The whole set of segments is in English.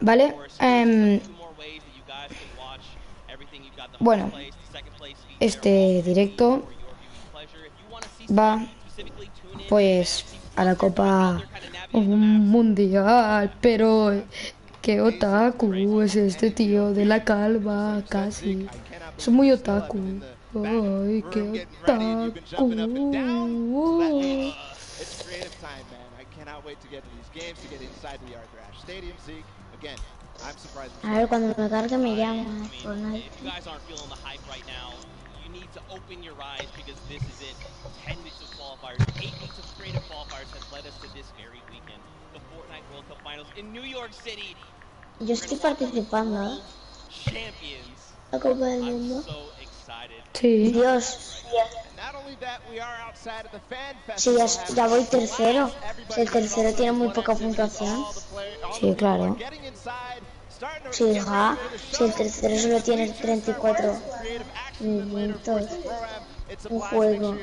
¿vale? Bueno, este directo va pues a la Copa Mundial, pero qué otaku es este tío de la calva, casi. Es muy otaku. Ay, qué otaku. A ver, cuando me cargue me llama Fortnite. Yo estoy participando, ¿eh? La Copa del Mundo. Sí. Dios. Sí, ya voy tercero. Si el tercero tiene muy poca puntuación. Sí, claro. Sí, hija. Si el tercero solo tiene 34 minutos. Un juego.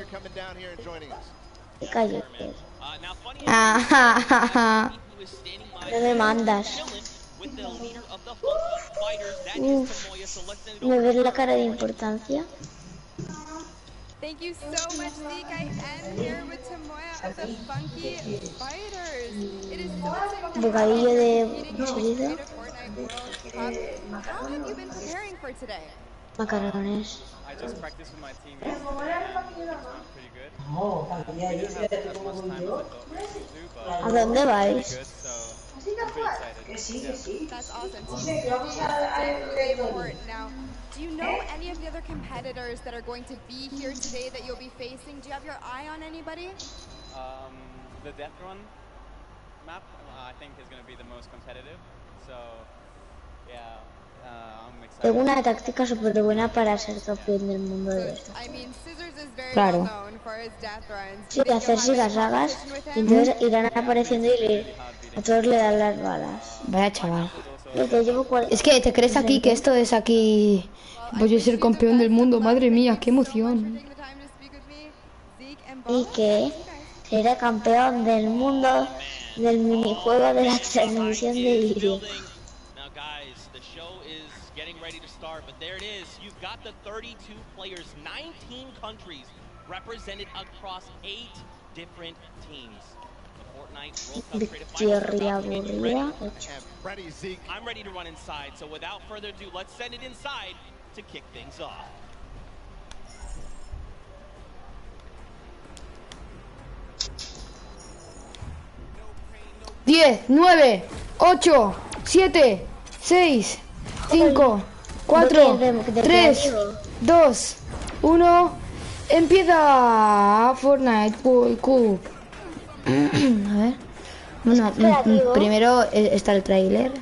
Cállate. No me mandas. Uf. ¿Me ves la cara de importancia? Thank you so much, Zeke. I am here with Tamoya of the Funky Fighters. It is so exciting to Bocadillo de competing in the chorizo. Creative Fortnite World Cup. How have you been preparing for today? Macarrones. I just practiced with my team yesterday. It's been pretty good. We didn't have as much time as I thought we would do, but ¿A dónde it's vais? good, so I'm pretty excited. That's awesome. Team unity is definitely important. Now, do you know any of the other competitors that are going to be here today that you'll be facing? Do you have your eye on anybody? The Death Run map, I think, is going to be the most competitive. So, yeah, I'm excited. Tengo una táctica súper buena para ser campeón del mundo de esto. Claro. Sí, hacer sigas y entonces irán apareciendo y a todos le dan las balas. Vaya chaval. Llevo Es que te crees aquí que esto es aquí. Voy a ser campeón del mundo, madre mía, qué emoción. Y que será campeón del mundo del minijuego de la transmisión de Iris. Victoria aburrida. I'm ready to run inside, so without further ado, let's send it inside to kick things off. Diez, 9, 8, 7, 6, 5, 4, 3, 2, 1. Empieza Fortnite Cup. A ver. Bueno, primero está el tráiler.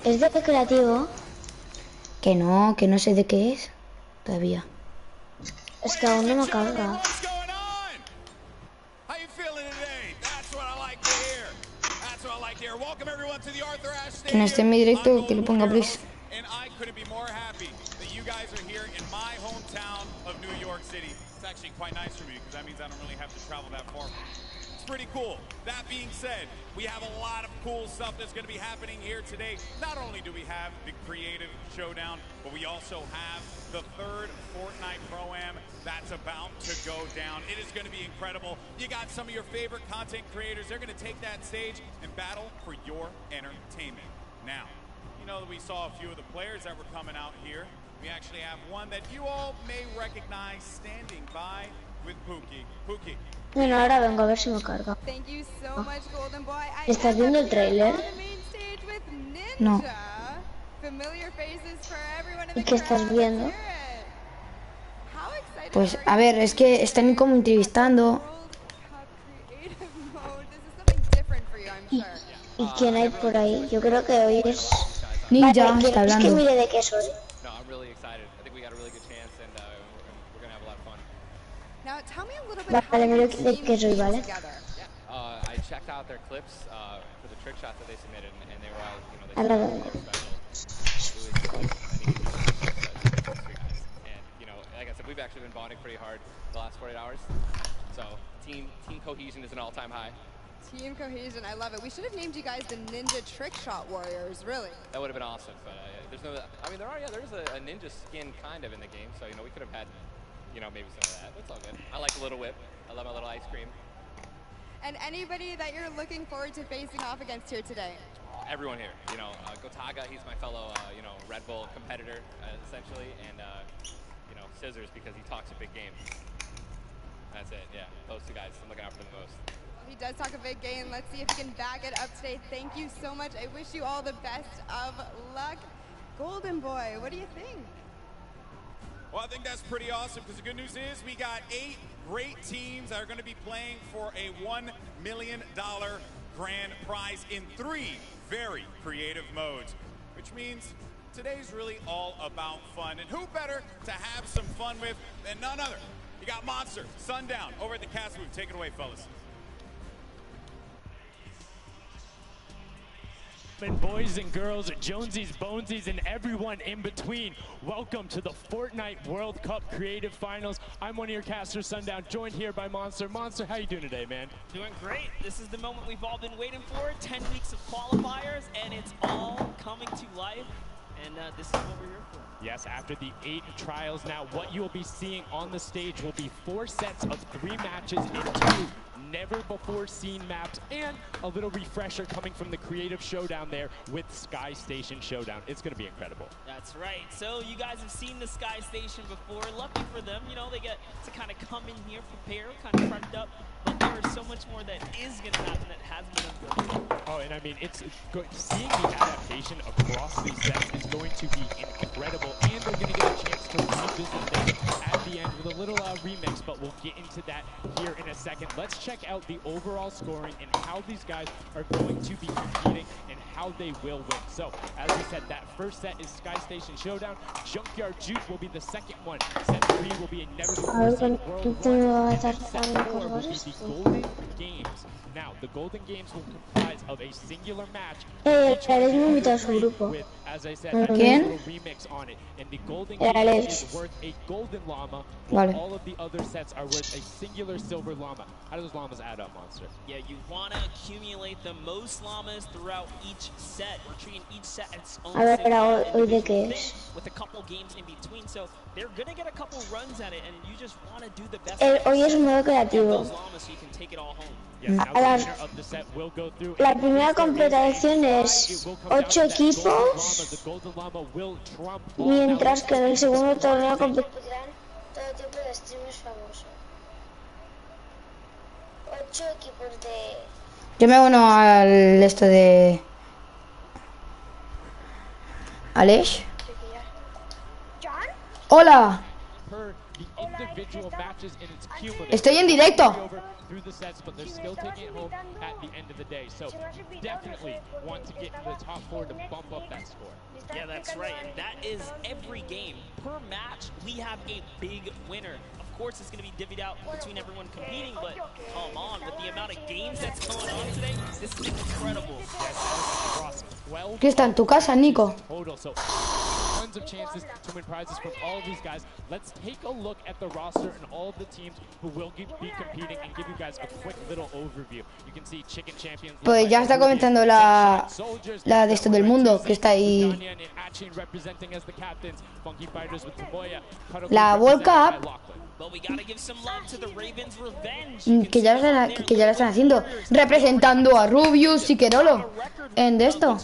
¿Es de creativo? Que no sé de qué es todavía. Es que aún no me carga. Quien esté en mi directo, que lo ponga, please. Pretty cool. That being said, we have a lot of cool stuff that's going to be happening here today. Not only do we have the creative showdown, but we also have the third Fortnite Pro-Am that's about to go down. It is going to be incredible. You got some of your favorite content creators. They're going to take that stage and battle for your entertainment. Now, you know that we saw a few of the players that were coming out here. We actually have one that you all may recognize standing by with Pookie. Pookie. Bueno, ahora vengo a ver si me carga. ¿Estás viendo el tráiler? No. ¿Y qué estás viendo? Pues a ver, es que están como entrevistando. ¿Y quién hay por ahí? Yo creo que hoy es... Ninja, vale, está hablando. Es que mire de qué soy. Vale, miro de qué soy, ¿vale? I checked out their clips for the trick shots that they submitted, and they were all, you know, A la they and you know, like I said, we've actually been bonding pretty hard the last 48 hours. So team cohesion is an all-time high. Team cohesion, I love it. We should have named you guys the Ninja Trick Shot Warriors, really. That would have been awesome, but there's no. I mean, there's a ninja skin kind of in the game, so we could have had, maybe some of that. It's all good. I like a little whip. I love my little ice cream. And anybody that you're looking forward to facing off against here today? Everyone here. Gotaga, he's my fellow, Red Bull competitor, essentially, and Scissors because he talks a big game. That's it. Yeah, those two guys I'm looking out for the most. He does talk a big game. Let's see if he can back it up today. Thank you so much. I wish you all the best of luck. Golden Boy, what do you think? Well, I think that's pretty awesome because the good news is we got 8 great teams that are going to be playing for a $1 million grand prize in 3 very creative modes, which means today's really all about fun. And who better to have some fun with than none other? You got Monster, Sundown over at the cast booth. Take it away, fellas. Boys and girls, Jonesies, Bonesies, and everyone in between. Welcome to the Fortnite World Cup Creative Finals. I'm one of your casters, Sundown, joined here by Monster. Monster, how you doing today, man? Doing great. This is the moment we've all been waiting for. 10 weeks of qualifiers, and it's all coming to life. And this is what we're here for. Yes, after the 8 trials now, what you'll be seeing on the stage will be 4 sets of 3 matches in 2 never-before-seen maps, and a little refresher coming from the Creative Showdown there with Sky Station Showdown. It's going to be incredible. That's right. So you guys have seen the Sky Station before. Lucky for them, they get to kind of come in here, prepare, kind of prepped up. But there is so much more that is going to happen that hasn't been done. Oh, and I mean, seeing the adaptation across these sets is going to be incredible, and they're going to get a chance to revisit this at the end with a little remix, but we'll get into that here in a second. Let's check out the overall scoring and how these guys are going to be competing and how they will win. So, as we said, that first set is Sky Station Showdown. Junkyard Juke will be the second one. Set 3 will be a never-before-seen world war, and then set 4 will be the Golden Games. Now, the Golden Games will comprise of a singular match. With, as I said, a little remix on it. And the Golden Games is worth a golden llama, while all of the other sets are worth a singular silver llama. How do those llamas add up, Monster? Yeah, you want to accumulate the most llamas throughout each set. We're treating each set as its own with a couple games in between. So they're going to get a couple runs at it, and you just want to do the best. Hoy es un modo creativo. So you can take it all home. La primera competición es 8 equipos, mientras que en el segundo torneo competirán todo tipo de streamers famosos. 8 equipos de... Yo me uno al esto de... ¿Alex? ¡Hola! Estoy en directo. Through the sets, but they're still taking it home at the end of the day. So definitely want to get to the top 4 to bump up that score. Yeah, that's right. And that is every game. Per match, we have a big winner. Of course, it's going to be divvied out between everyone competing, but come on, with the amount of games that's going on today, this is incredible. ¿Qué está en tu casa, Nico? Total, so tons of chances to win prizes from all of these guys. Let's take a look at the roster and all of the teams who will be competing and give you guys a quick little overview. You can see Chicken Champions. Pues ya está comentando la de esto del mundo, que está ahí. La World Cup. Que ya la están haciendo, representando a Rubius y Querolo en de esto.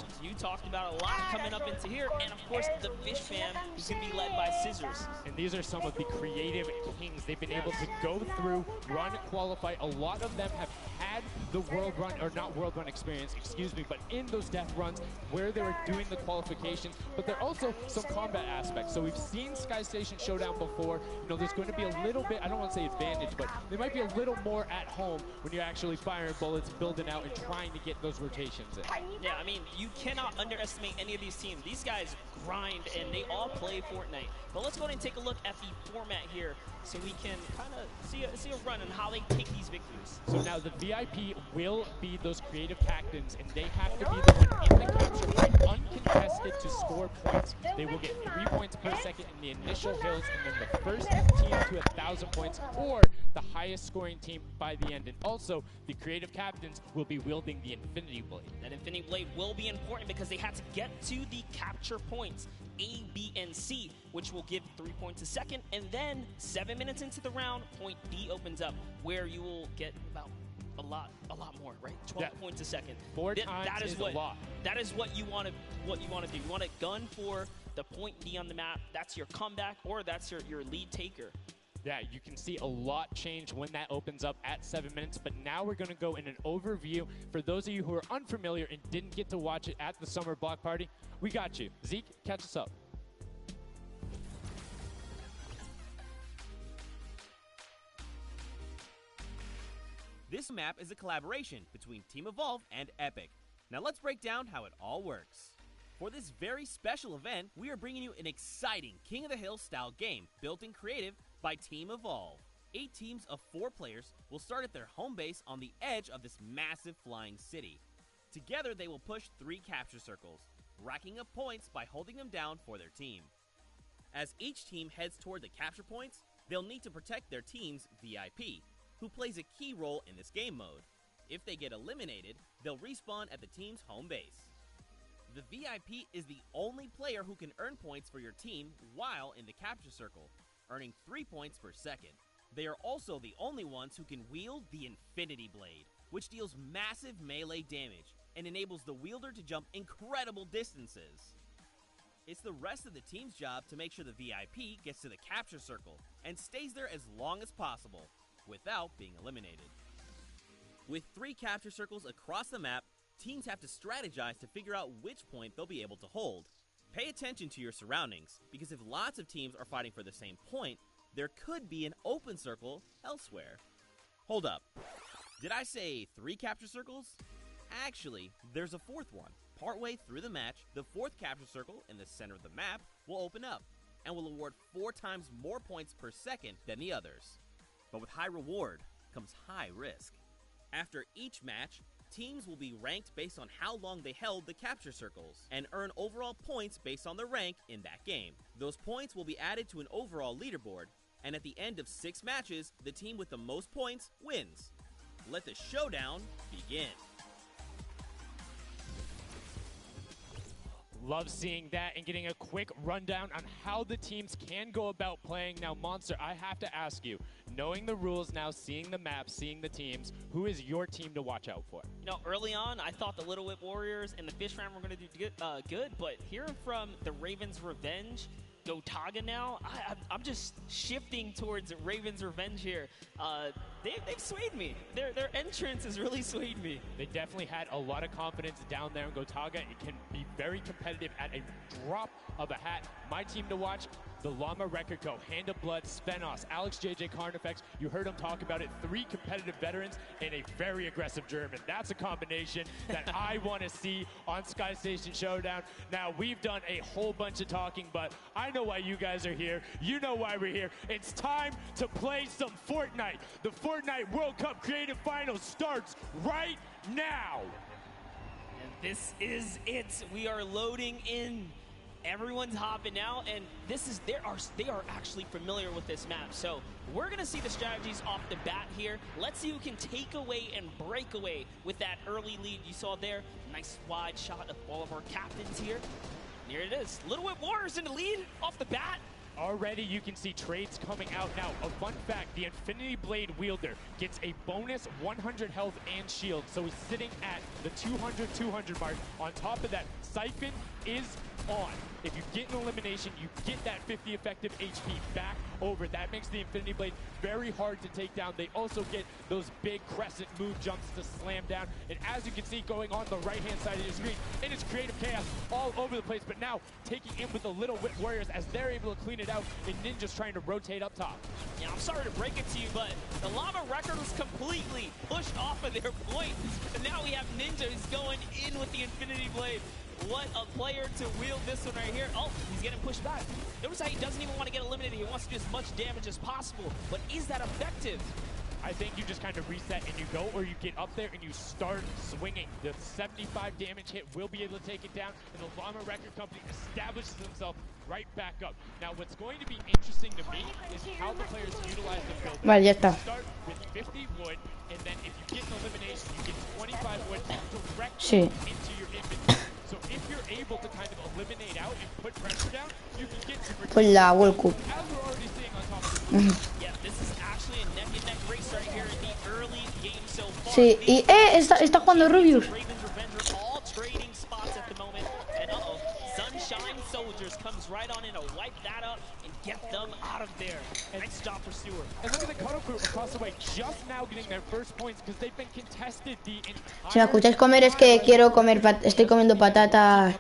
And these are some of the creative kings. They've been able to go through, run, qualify. A lot of them have had the world run, or not world run experience, excuse me, but in those death runs where they were doing the qualifications, but there are also some combat aspects. So we've seen Sky Station Showdown before. There's going to be a little bit, I don't want to say advantage, but they might be a little more at home when you're actually firing bullets, building out, and trying to get those rotations in. Yeah, I mean, you cannot underestimate any of these teams. These guys grind, and they all play Fortnite. But let's go ahead and take a look at the format here so we can kind of see a run on how they take these victories. So now the VIP will be those creative captains, and they have to be the one in the capture point, contested to score points. They will get 3 points per second in the initial hills, and then the first team to 1,000 points, or the highest scoring team by the end. And also, the creative captains will be wielding the Infinity Blade. That Infinity Blade will be important because they had to get to the capture points, A, B, and C, which will give 3 points a second. And then 7 minutes into the round, point D opens up, where you will get about a lot more, right? 12 points a second. Four times is a lot. That is what you want to do. You want to gun for the point D on the map. That's your comeback, or that's your lead taker. Yeah, you can see a lot change when that opens up at 7 minutes, but now we're going to go in an overview. For those of you who are unfamiliar and didn't get to watch it at the summer block party, we got you. Zeke, catch us up. This map is a collaboration between Team Evolve and Epic. Now let's break down how it all works. For this very special event, we are bringing you an exciting King of the Hill style game built in creative by Team Evolve. 8 teams of 4 players will start at their home base on the edge of this massive flying city. Together they will push 3 capture circles, racking up points by holding them down for their team. As each team heads toward the capture points, they'll need to protect their team's VIP, who plays a key role in this game mode. If they get eliminated, they'll respawn at the team's home base. The VIP is the only player who can earn points for your team while in the capture circle, earning 3 points per second. They are also the only ones who can wield the Infinity Blade, which deals massive melee damage and enables the wielder to jump incredible distances. It's the rest of the team's job to make sure the VIP gets to the capture circle and stays there as long as possible, without being eliminated. With 3 capture circles across the map, teams have to strategize to figure out which point they'll be able to hold. Pay attention to your surroundings, because if lots of teams are fighting for the same point, there could be an open circle elsewhere. Hold up. Did I say 3 capture circles? Actually, there's a 4th one. Partway through the match, the 4th capture circle in the center of the map will open up, and will award 4 times more points per second than the others. But with high reward comes high risk. After each match, teams will be ranked based on how long they held the capture circles, and earn overall points based on their rank in that game. Those points will be added to an overall leaderboard, and at the end of 6 matches, the team with the most points wins. Let the showdown begin. Love seeing that and getting a quick rundown on how the teams can go about playing. Now, Monster, I have to ask you, knowing the rules now, seeing the map, seeing the teams, who is your team to watch out for? You know, early on, I thought the Little Whip Warriors and the Fish Ram were going to do good, but hearing from the Ravens Revenge, Gotaga now, I'm just shifting towards Ravens Revenge here. They've swayed me. Their entrance has really swayed me. They definitely had a lot of confidence down there in Gotaga. It can be very competitive at a drop of a hat. My team to watch, the Llama Record Co., Hand of Blood, Spenos, Alex JJ Carnifex. You heard him talk about it. 3 competitive veterans and a very aggressive German. That's a combination that I want to see on Sky Station Showdown. Now, we've done a whole bunch of talking, but I know why you guys are here. You know why we're here. It's time to play some Fortnite. The Fortnite World Cup Creative Finals starts right now. And this is it. We are loading in. Everyone's hopping out, and they are actually familiar with this map. So we're gonna see the strategies off the bat here. Let's see who can take away and break away with that early lead you saw there. Nice wide shot of all of our captains here. And here it is. Little Whip Warriors in the lead off the bat. Already you can see trades coming out now. A fun fact, the Infinity Blade wielder gets a bonus 100 health and shield, so he's sitting at the 200 mark. On top of that, Siphon is on. If you get an elimination, you get that 50 effective HP back over. That makes the Infinity Blade very hard to take down. They also get those big crescent move jumps to slam down. And as you can see going on the right-hand side of your screen, it is creative chaos all over the place, but now taking in with the Little Whip Warriors as they're able to clean it out, and Ninja's trying to rotate up top. Yeah, I'm sorry to break it to you, but the Llama Record was completely pushed off of their point. And now we have Ninja who's going in with the Infinity Blade. What a player to wield this one right here. Oh, he's getting pushed back. Notice how he doesn't even want to get eliminated. He wants to do as much damage as possible. But is that effective? I think you just kind of reset and you go, or you get up there and you start swinging. The 75 damage hit will be able to take it down, and the Llama Record Company establishes themselves right back up. Now, what's going to be interesting to me is how the players utilize the build. Vale, ya está. Start with 50 wood, and then if you get an elimination, you get 25 wood directly Sí. into your inventory. So if you're able to kind of eliminate out and put pressure down, you can get super. Pues la World Cup. As we're already seeing on top of the Yeah, this is actually a neck-and-neck race right here in the early game so far. Sí, y está jugando Rubius. Ravens Revenge are all trading spots at the moment. And Sunshine Soldiers comes right on in to wipe that up and get them out of there. Nice job for Stewart. And look at the Cuddle Crew across the way, just now getting their first points because they've been contested the entire. Si me escucháis comer es que quiero comer, estoy comiendo patata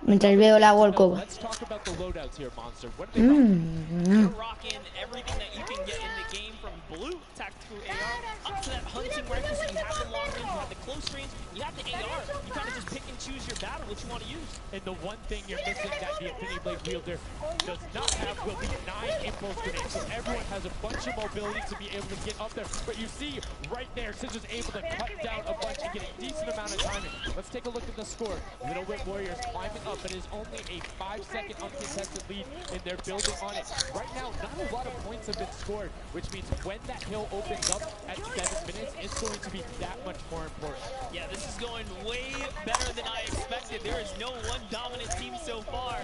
mientras veo la World Cup. Let's talk about the loadouts here, Monster. What You're rocking everything that you can get in the game, from blue tactical AR up to that hunting rifle. So you have the long range, you have the close range, you have the AR. You kind of just pick and choose your battle, what you want to use. And the one thing you're missing that the Infinity Blade wielder does not have will be 9 impulse grenades. So everyone has a bunch of mobility to be able to get up there. But you see right there, Scissors able to cut down a bunch and get a decent amount of timing. Let's take a look at the score. Little Whip Warriors climbing up, but it is only a 5-second uncontested lead, and they're building on it. Right now, not a lot of points have been scored, which means when that hill opens up at 7 minutes, it's going to be that much more important. Yeah, this is going way better than I expected. There is no one dominant team so far,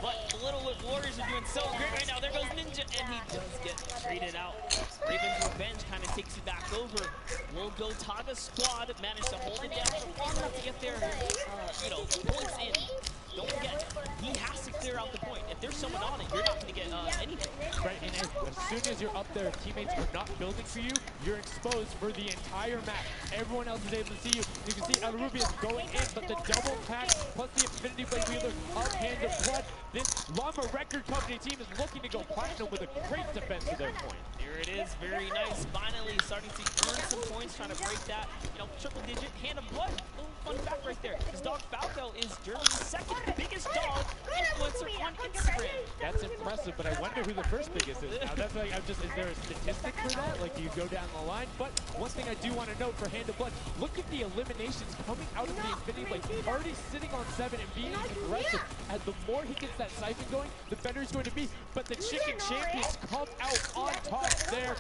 but the Little Whip Warriors are doing so great right now. There goes Ninja, and he does get traded out. Ravens Revenge kind of takes it back over. Will Go Taga squad manage to hold it down for long enough to get their, points in. Don't forget, he has to clear out the point. If there's someone on it, you're not going to get anything. Right, and as soon as you're up there, if teammates are not building for you, you're exposed for the entire map. Everyone else is able to see you. You can see El Rubius going in, but the double pack plus the Infinity Blade wielder of Hand of Blood. This Llama Record Company team is looking to go platinum with a great defense of their point. Here it is, very nice. Finally starting to earn some points, trying to break that, triple digit Hand of Blood. Little fun fact right there. His dog Falco is Germany's second biggest dog influencer on Instagram. That's impressive, but I wonder who the first biggest is. Now that's like, is there a statistic for that? Like, do you go down the line? But one thing I do want to note for Hand of Blood, look at the eliminations coming out of the Infinity Blade. He's already sitting on 7 and being aggressive. And the more he gets that siphon going, the better he's going to be. But the Chicken Champions come out on top there.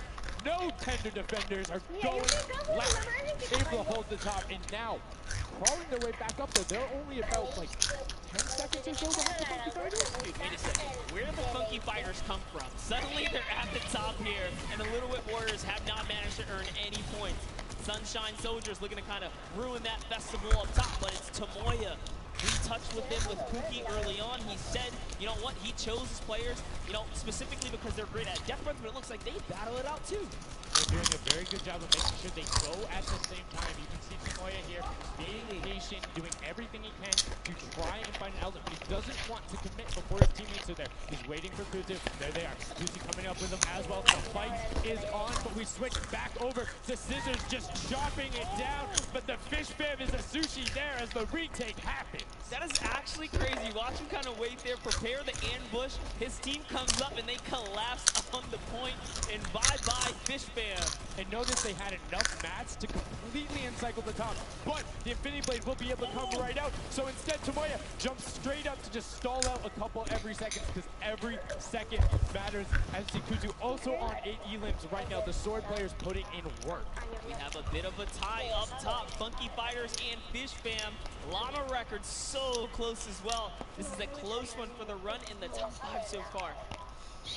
No tender defenders are going left, able to hold the top, and now crawling their way back up there. They're only about like 10 seconds or so behind the Funky Fighters. Dude, wait a second. Where did the Funky Fighters come from? Suddenly they're at the top here, and the Little Whip Warriors have not managed to earn any points. Sunshine Soldiers looking to kind of ruin that festival up top, but it's Tomoya. We touched with him with Pookie early on. He said, you know what, he chose his players, specifically because they're great at Death Breath, but it looks like they battle it out too. They're doing a very good job of making sure they go at the same time. You can see Tomoya here being patient, doing everything he can to try and find an outlet, but he doesn't want to commit before his teammates are there. He's waiting for Kuzu. There they are. Kuzu coming up with him as well. The fight is on, but we switch back over to Scissors just chopping it down, but the fish fam is a sushi there as the retake happens. That is actually crazy. Watch him kind of wait there, prepare the ambush. His team comes up and they collapse on the point, and bye-bye Fish Fam. And notice they had enough mats to completely encircle the top, but the Infinity Blade will be able to come right out. So instead, Tomoya jumps straight up to just stall out a couple every second, because every second matters. As Kuzu also on 8 elims right now. The sword players putting in work. We have a bit of a tie up top. Funky Fighters and Fish Fam. Llama Records so close as well. This is a close one for the run in the top 5 so far.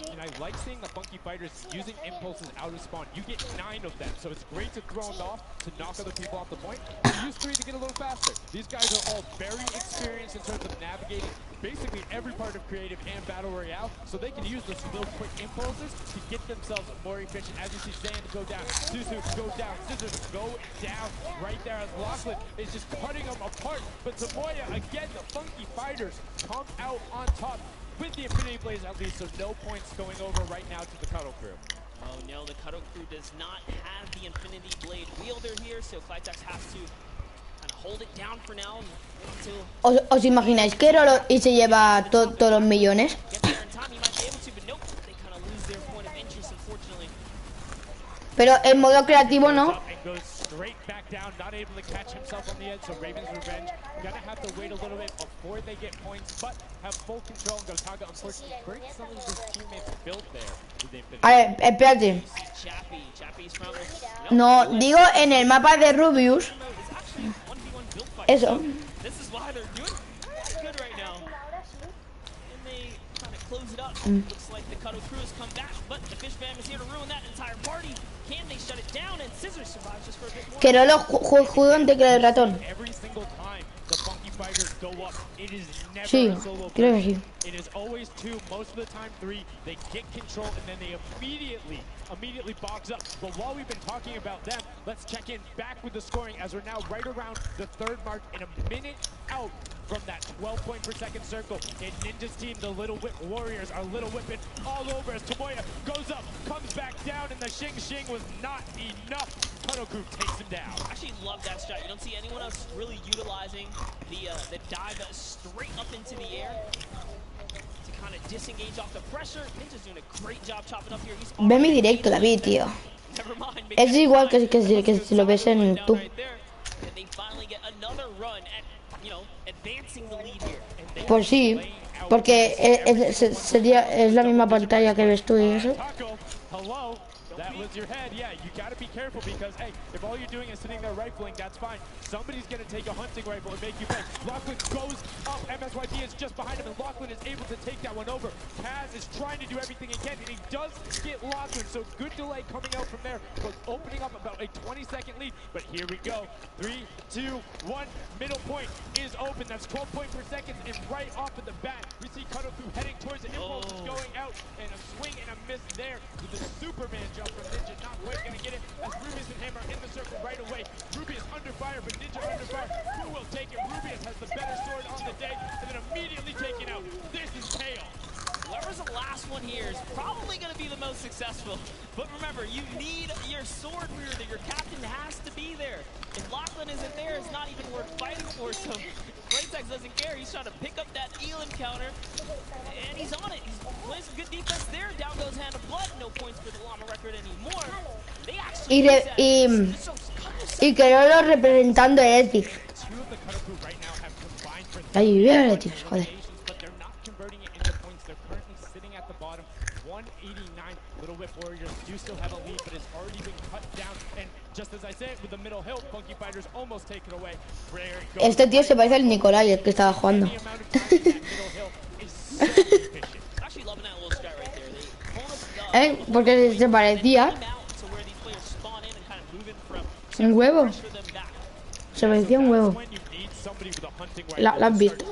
And I like seeing the Funky Fighters using impulses out of spawn. You get 9 of them, so it's great to throw them off to knock other people off the point. You use 3 to get a little faster. These guys are all very experienced in terms of navigating basically every part of creative and battle royale, so they can use those little quick impulses to get themselves more efficient. As you see Sand go down, Suzu go down, Scissors go down right there as Lachlan is just cutting them apart. But Tomoya, again, the Funky Fighters come out on top with the Infinity Blades at least, so no points going over right now to the Cuddle Crew. Oh no, the Cuddle Crew does not have the Infinity Blade wielder here, so Clytex has to kind of hold it down for now until... ¿Os imagináis que Rolo y se lleva todos los millones? Get there in time, he might be able to, but nope, they kind of lose their point of interest, unfortunately. Pero en modo creativo no. And goes straight back down, not able to catch himself on the edge. So Ravens revenge, gonna have to wait a little bit before they get points, but have full control. And Gotaga unfortunately breaks some of his teammates built there. A ver, espérate. No, digo en el mapa de Rubius. Eso. This is why they're doing good right now. And they kind of close it up. Looks like the Cuddle crew has come back, but the Fish Fam is here to ruin that entire party. Can they shut it down? And Scissors survives just for a bit more. Que no lo juego en tecla de ratón. Every single time the Funky Fighters go up, it is never Sí, a solo creo que push. sí. It is always two, most of the time three. They get control and then they immediately box up. But while we've been talking about them, let's check in back with the scoring as we're now right around the third mark and a minute out from that 12 point per second circle. And Ninja's team, the Little Whip Warriors, are Little Whipping all over as Tomoya goes up, comes back down, and the Shing Shing was not enough. Tunnel Group takes him down. I actually love that shot. You don't see anyone else really utilizing the dive straight up into the air to kind of disengage off the pressure. Ninja's doing a great job chopping up here. Ve mi directo, David, tío. Es igual que si lo ves en YouTube. Pues sí, porque es la misma pantalla que ves tú y eso. That was your head. Yeah, you got to be careful because, hey, if all you're doing is sitting there rifling, that's fine. Somebody's going to take a hunting rifle and make you pay. Lachlan goes up. MSYT is just behind him, and Lachlan is able to take that one over. Kaz is trying to do everything he can, and he does get Lachlan, so good delay coming out from there, but opening up about a 20-second lead. But here we go. 3, 2, 1. Middle point is open. That's 12 points per second, and right off of the bat, we see Cuddle Crew heading towards it. Impulse is going out, and a swing and a miss there with the Superman jump from Ninja. Not quite going to get it as Rubius and Hammer in the circle right away. Rubius under fire, but Ninja under fire. Who will take it? Rubius has the better sword on the day, and then immediately taken out. This is chaos. Whoever's the last one here is probably going to be the most successful. But remember, you need your sword wielder. Your captain has to be there. If Lachlan isn't there, it's not even worth fighting for. So Playtex doesn't care. He's trying to pick up that Elam counter, and he's on it. He's playing some good defense there. Down goes Hand of Blood. No points for the Llama record anymore. They actually y que no lo representando a Ethics. Ahí viene Ethics, joder. Little Whip Warriors do still have a lead, but it's already been cut down. And just as I said, with the middle hill, Funky Fighters almost take it away. Este tío se parece al Nicolai, el que estaba jugando. Porque se parecía un huevo. Se parecía un huevo. ¿La has visto?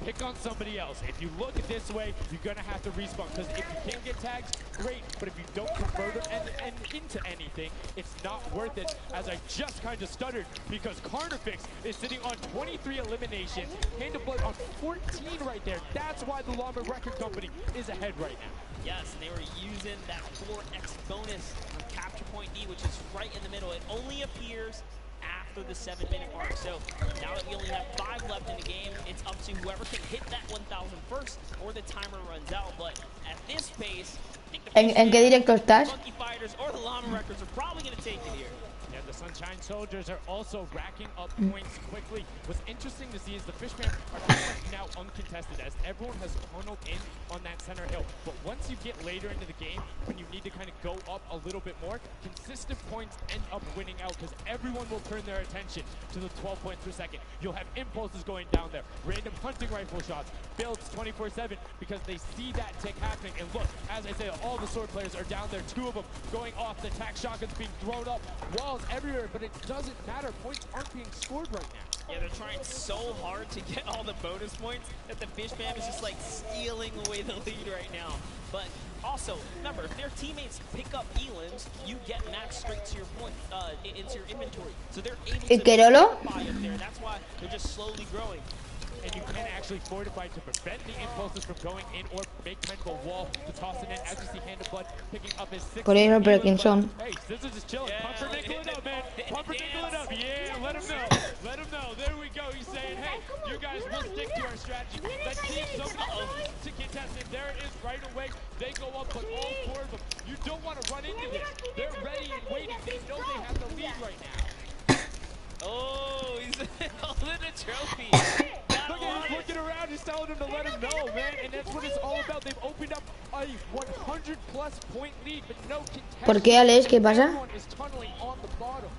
Pick on somebody else. If you look at this way, you're gonna have to respawn. Because if you can get tags, great. But if you don't convert them and into anything, it's not worth it. As I just kind of stuttered because Carnifex is sitting on 23 eliminations, Hand of Blood on 14 right there. That's why the Llama Record Company is ahead right now. Yes, and they were using that 4x bonus on Capture Point D, which is right in the middle. It only appears after the 7-minute mark. So now that we only have 5 left in the game, it's up to whoever can hit that 1,000 first or the timer runs out. But at this pace, I think ¿En qué directo estás? Funky Fighters or the Llama Records are probably going to take it here. Yeah, the Sunshine Soldiers are also racking up points quickly. What's interesting to see is the Fishman are pretty much now uncontested as everyone has funneled in on that center hill. But once you get later into the game, when you need to kind of go up a little bit more, consistent points end up winning out because everyone will turn their attention to the 12 points per second. You'll have impulses going down there, random hunting rifle shots, builds 24/7 because they see that tick happening. And look, as I say, all the sword players are down there, 2 of them going off, the tac shotguns being thrown up, walls everywhere, but it doesn't matter. Points aren't being scored right now. Yeah, they're trying so hard to get all the bonus points that the Fish Fam is just like stealing away the lead right now. But also, remember, if their teammates pick up Elams, you get max straight to your point, into your inventory. So they're able to fortify up there. That's why they're just slowly growing. And you can actually fortify to prevent the impulses from going in or make kind of a wall to toss it in. As you see Hand of Blood picking up his 6. Por ahí no, pero ¿quién son? Hey, Scissors is chilling. Pumpernickel it up, man. Pumpernickel it up. Yeah, let him know. Let him know. There we go. He's saying, hey, You guys will stick to our strategy. Let's see if somebody to contest it. There it is right away. They go up, but all four of them. You don't want to run into this. They're ready and waiting. They know they have the lead right now. Oh, he's holding a trophy. Look at him looking around. He's telling him to let him know, man. And that's what it's all about. They've opened up a 100-plus point lead, but no contest. ¿Por qué, Alex? ¿Qué pasa? Everyone is tunneling on the bottom.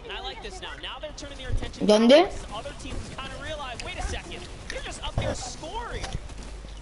And I like this now. Now they're turning their attention ¿Dónde? to other teams kind of realize, wait a second, they're just up there scoring.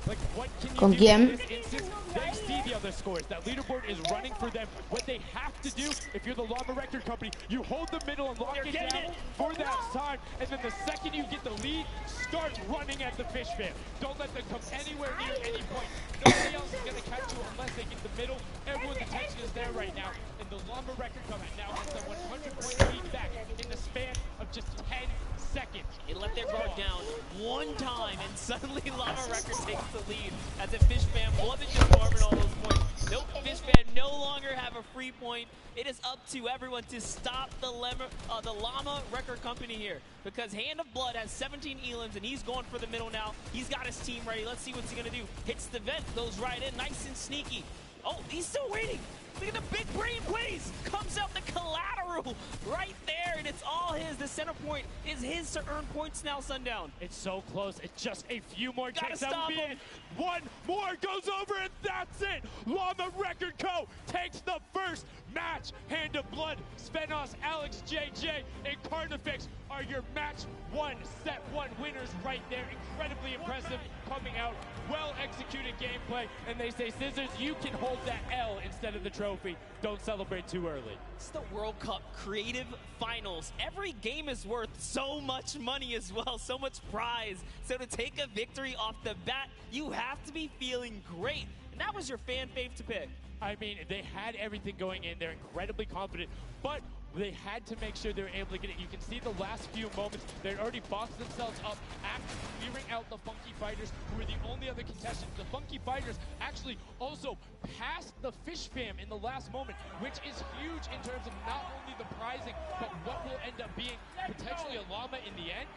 Like, what can you ¿Con do quién? in this instance? They see the other scores. That leaderboard is running for them. What they have to do, if you're the Llama Record Company, you hold the middle and lock it down for that time, and then the second you get the lead, start running at the fish fan. Don't let them come anywhere near any point. Nobody else is going to catch you unless they get the middle. Everyone's attention is there right now, and the Llama Record Company now has their 100-point lead back in the span of just 10 seconds. It let their guard down one time, and suddenly Llama Record takes the lead as if Fish Fam wasn't just farming all those points. Nope, Fish Fam no longer have a free point. It is up to everyone to stop the Llama Record Company here, because Hand of Blood has 17 elims, and he's going for the middle now. He's got his team ready. Let's see what's he going to do. Hits the vent, goes right in, nice and sneaky. Oh, he's still waiting. Look at the big brain plays. Comes out the collateral right there, and it's all his. The center point is his to earn points now, Sundown. It's so close. It's just a few more Gotta kicks. That stop would be him. it. One more goes over, and that's it. Llama Record Co. takes the first match. Hand of Blood, Spenos, Alex, JJ, and Carnifex are your match one, set one winners right there. Incredibly impressive coming out. Well-executed gameplay. And they say, Scissors, you can hold that L instead of the trophy. Don't celebrate too early. It's the World Cup Creative Finals. Every game is worth so much money as well, so much prize. So to take a victory off the bat, you have to be feeling great. And that was your fan fave to pick. I mean, they had everything going in. They're incredibly confident, but they had to make sure they were able to get it. You can see the last few moments, they'd already boxed themselves up after clearing out the Funky Fighters, who were the only other contestants. The Funky Fighters actually also passed the Fish Fam in the last moment, which is huge in terms of not only the prizing, but what will end up being potentially a llama in the end.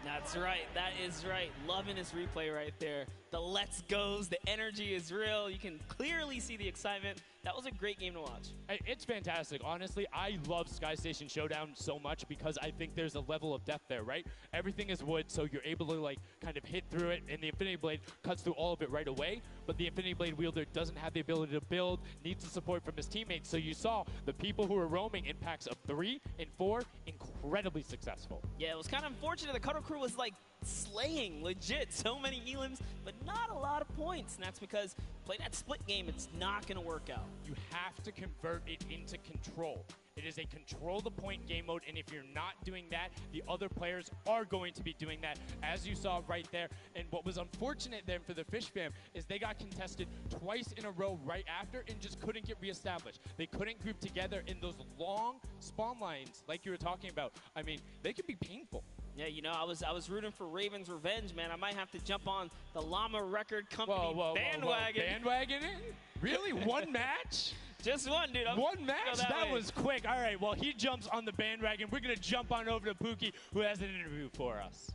That's right. That is right. Loving his replay right there. The let's goes. The energy is real. You can clearly see the excitement. That was a great game to watch. It's fantastic. Honestly, I love Sky Station Showdown so much because I think there's a level of depth there, right? Everything is wood, so you're able to, like, kind of hit through it, and the Infinity Blade cuts through all of it right away, but the Infinity Blade wielder doesn't have the ability to build, needs the support from his teammates. So you saw the people who were roaming in packs of 3 and 4, incredibly successful. Yeah, it was kind of unfortunate. The Cutter Crew was, like, slaying, legit. So many elims, but not a lot of points, and that's because playing that split game, it's not going to work out. You have to convert it into control. It is a control the point game mode, and if you're not doing that, the other players are going to be doing that, as you saw right there. And what was unfortunate then for the Fish Fam is they got contested twice in a row right after and just couldn't get reestablished. They couldn't group together in those long spawn lines like you were talking about. I mean, they can be painful. Yeah, you know, I was rooting for Raven's revenge, man. I might have to jump on the Llama Record Company bandwagon. Bandwagon in? Really? One match? Just one, dude. One match? That was quick. All right, well, he jumps on the bandwagon. We're going to jump on over to Pookie, who has an interview for us.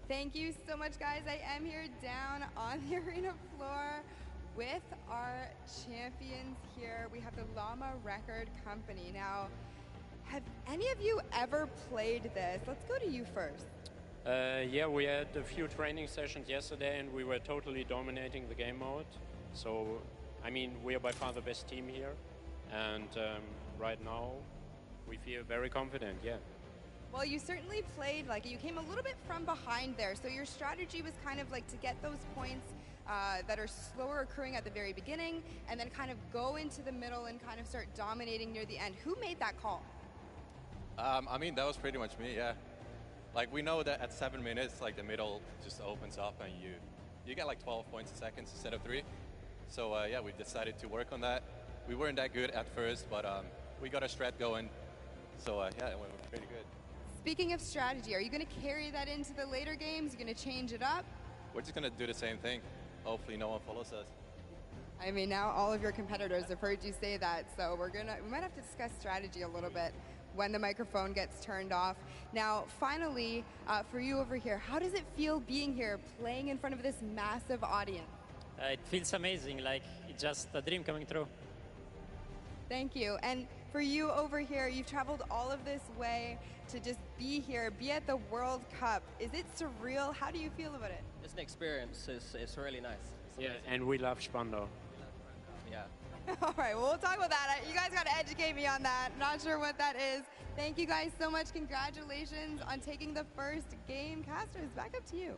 Thank you so much, guys. I am here down on the arena floor with our champions here. We have the Llama Record Company. Now, have any of you ever played this? Let's go to you first. Yeah, we had a few training sessions yesterday and we were totally dominating the game mode. So, I mean, we are by far the best team here. And right now, we feel very confident, yeah. Well, you certainly played, like, you came a little bit from behind there. So your strategy was kind of like to get those points that are slower occurring at the very beginning and then kind of go into the middle and kind of start dominating near the end. Who made that call? I mean, that was pretty much me, yeah. Like, we know that at 7 minutes, like, the middle just opens up and you get like 12 points a second instead of 3. So, yeah, we decided to work on that. We weren't that good at first, but we got a strat going. So, yeah, it went pretty good. Speaking of strategy, are you going to carry that into the later games? You're going to change it up? We're just going to do the same thing. Hopefully no one follows us. I mean, now all of your competitors have heard you say that, so we might have to discuss strategy a little bit. when the microphone gets turned off. Now, finally, for you over here, how does it feel being here, playing in front of this massive audience? It feels amazing, like it's just a dream coming true. Thank you. And for you over here, you've traveled all of this way to just be here, be at the World Cup. Is it surreal? How do you feel about it? It's an experience. It's really nice. Yeah, and we love Spandau. Yeah. All right, well, we'll talk about that. You guys got to educate me on that. Not sure what that is. Thank you guys so much. Congratulations on taking the first game. Casters, back up to you.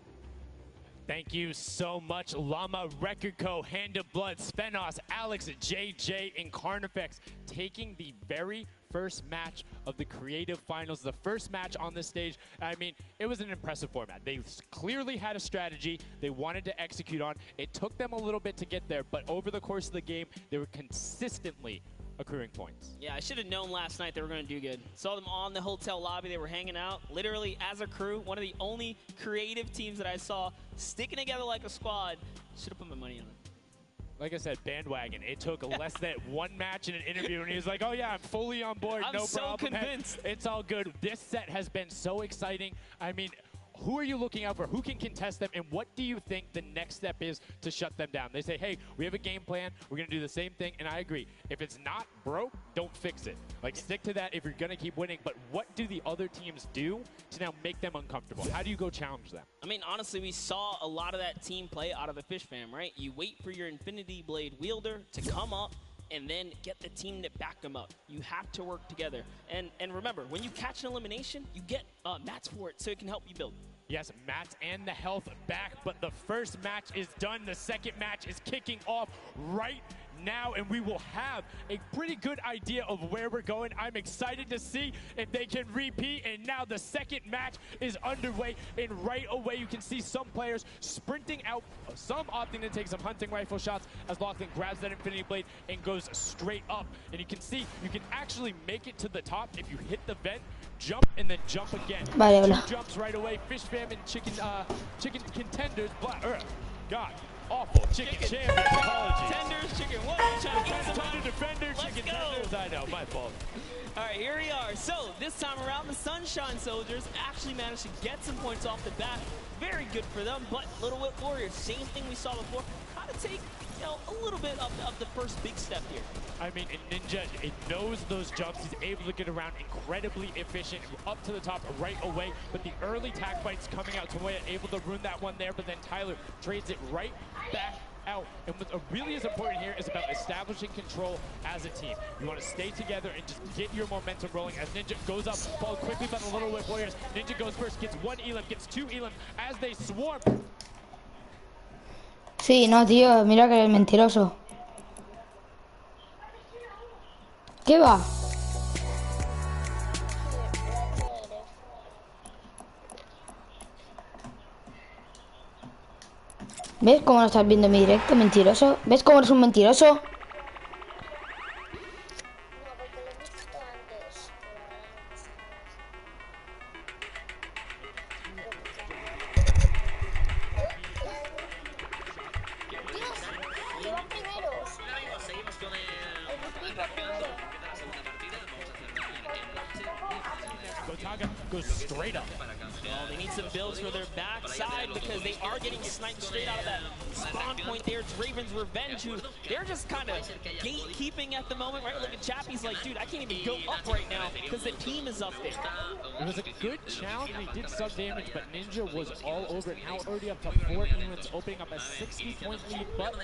Thank you so much, Llama, Record Co., Hand of Blood, Spenos, Alex, JJ, and Carnifex taking the very first match of the Creative Finals, the first match on this stage. I mean, it was an impressive format. They clearly had a strategy they wanted to execute on. It took them a little bit to get there, but over the course of the game, they were consistently accruing points. Yeah, I should have known last night they were going to do good. Saw them on the hotel lobby. They were hanging out, literally as a crew. One of the only creative teams that I saw sticking together like a squad. Should have put my money on it. Like I said, bandwagon. It took less than one match in an interview, and he was like, oh, yeah, I'm fully on board. I'm no so problem. convinced. It's all good. This set has been so exciting. I mean, who are you looking out for? Who can contest them? And what do you think the next step is to shut them down? They say, hey, we have a game plan. We're going to do the same thing. And I agree. If it's not broke, don't fix it. Like, stick to that if you're going to keep winning. But what do the other teams do to now make them uncomfortable? How do you go challenge them? I mean, honestly, we saw a lot of that team play out of the Fish Fam, right? You wait for your Infinity Blade wielder to come up and then get the team to back them up. You have to work together. And remember, when you catch an elimination, you get mats for it so it can help you build. Yes, mats and the health back, but the first match is done. The second match is kicking off right now, and we will have a pretty good idea of where we're going. I'm excited to see if they can repeat, and now the second match is underway, and right away you can see some players sprinting out, some opting to take some hunting rifle shots as Lachlan grabs that Infinity Blade and goes straight up. And you can see you can actually make it to the top if you hit the vent, jump, and then jump again. Vale, Two hola. jumps right away. Fish Fam and chicken contenders. God, awful. Chicken champions. Apologies. Tenders, chicken what? Are you trying to get some Tender defender, chicken tenders. I know, my fault. All right, here we are. So this time around, the Sunshine Soldiers actually managed to get some points off the bat. Very good for them, but Little Whip Warriors, same thing we saw before, kind of take, you know, a little bit of the first big step here. I mean, Ninja, it knows those jumps. He's able to get around incredibly efficient, up to the top right away. But the early tag fights coming out to Tomoya, able to ruin that one there. But then Tyler trades it right back out. And what really is important here is about establishing control as a team. You want to stay together and just get your momentum rolling as Ninja goes up, followed quickly by the Little Whip Warriors. Ninja goes first, gets one elim, gets two elim as they swarm. Sí, no, tío, mira que eres mentiroso. ¿Qué va? ¿Ves cómo no estás viendo mi directo, mentiroso? ¿Ves cómo eres un mentiroso? Goes straight up. Well, they need some builds for their backside because they are getting sniped straight out of that spawn point there. It's Raven's Revenge, who they're just kind of gatekeeping at the moment, right? Look at Chappie's like, dude, I can't even go up right now because the team is up there. It was a good challenge, and he did some damage, but Ninja was all over it. Now already up to 4 elements, opening up a 60-point lead, but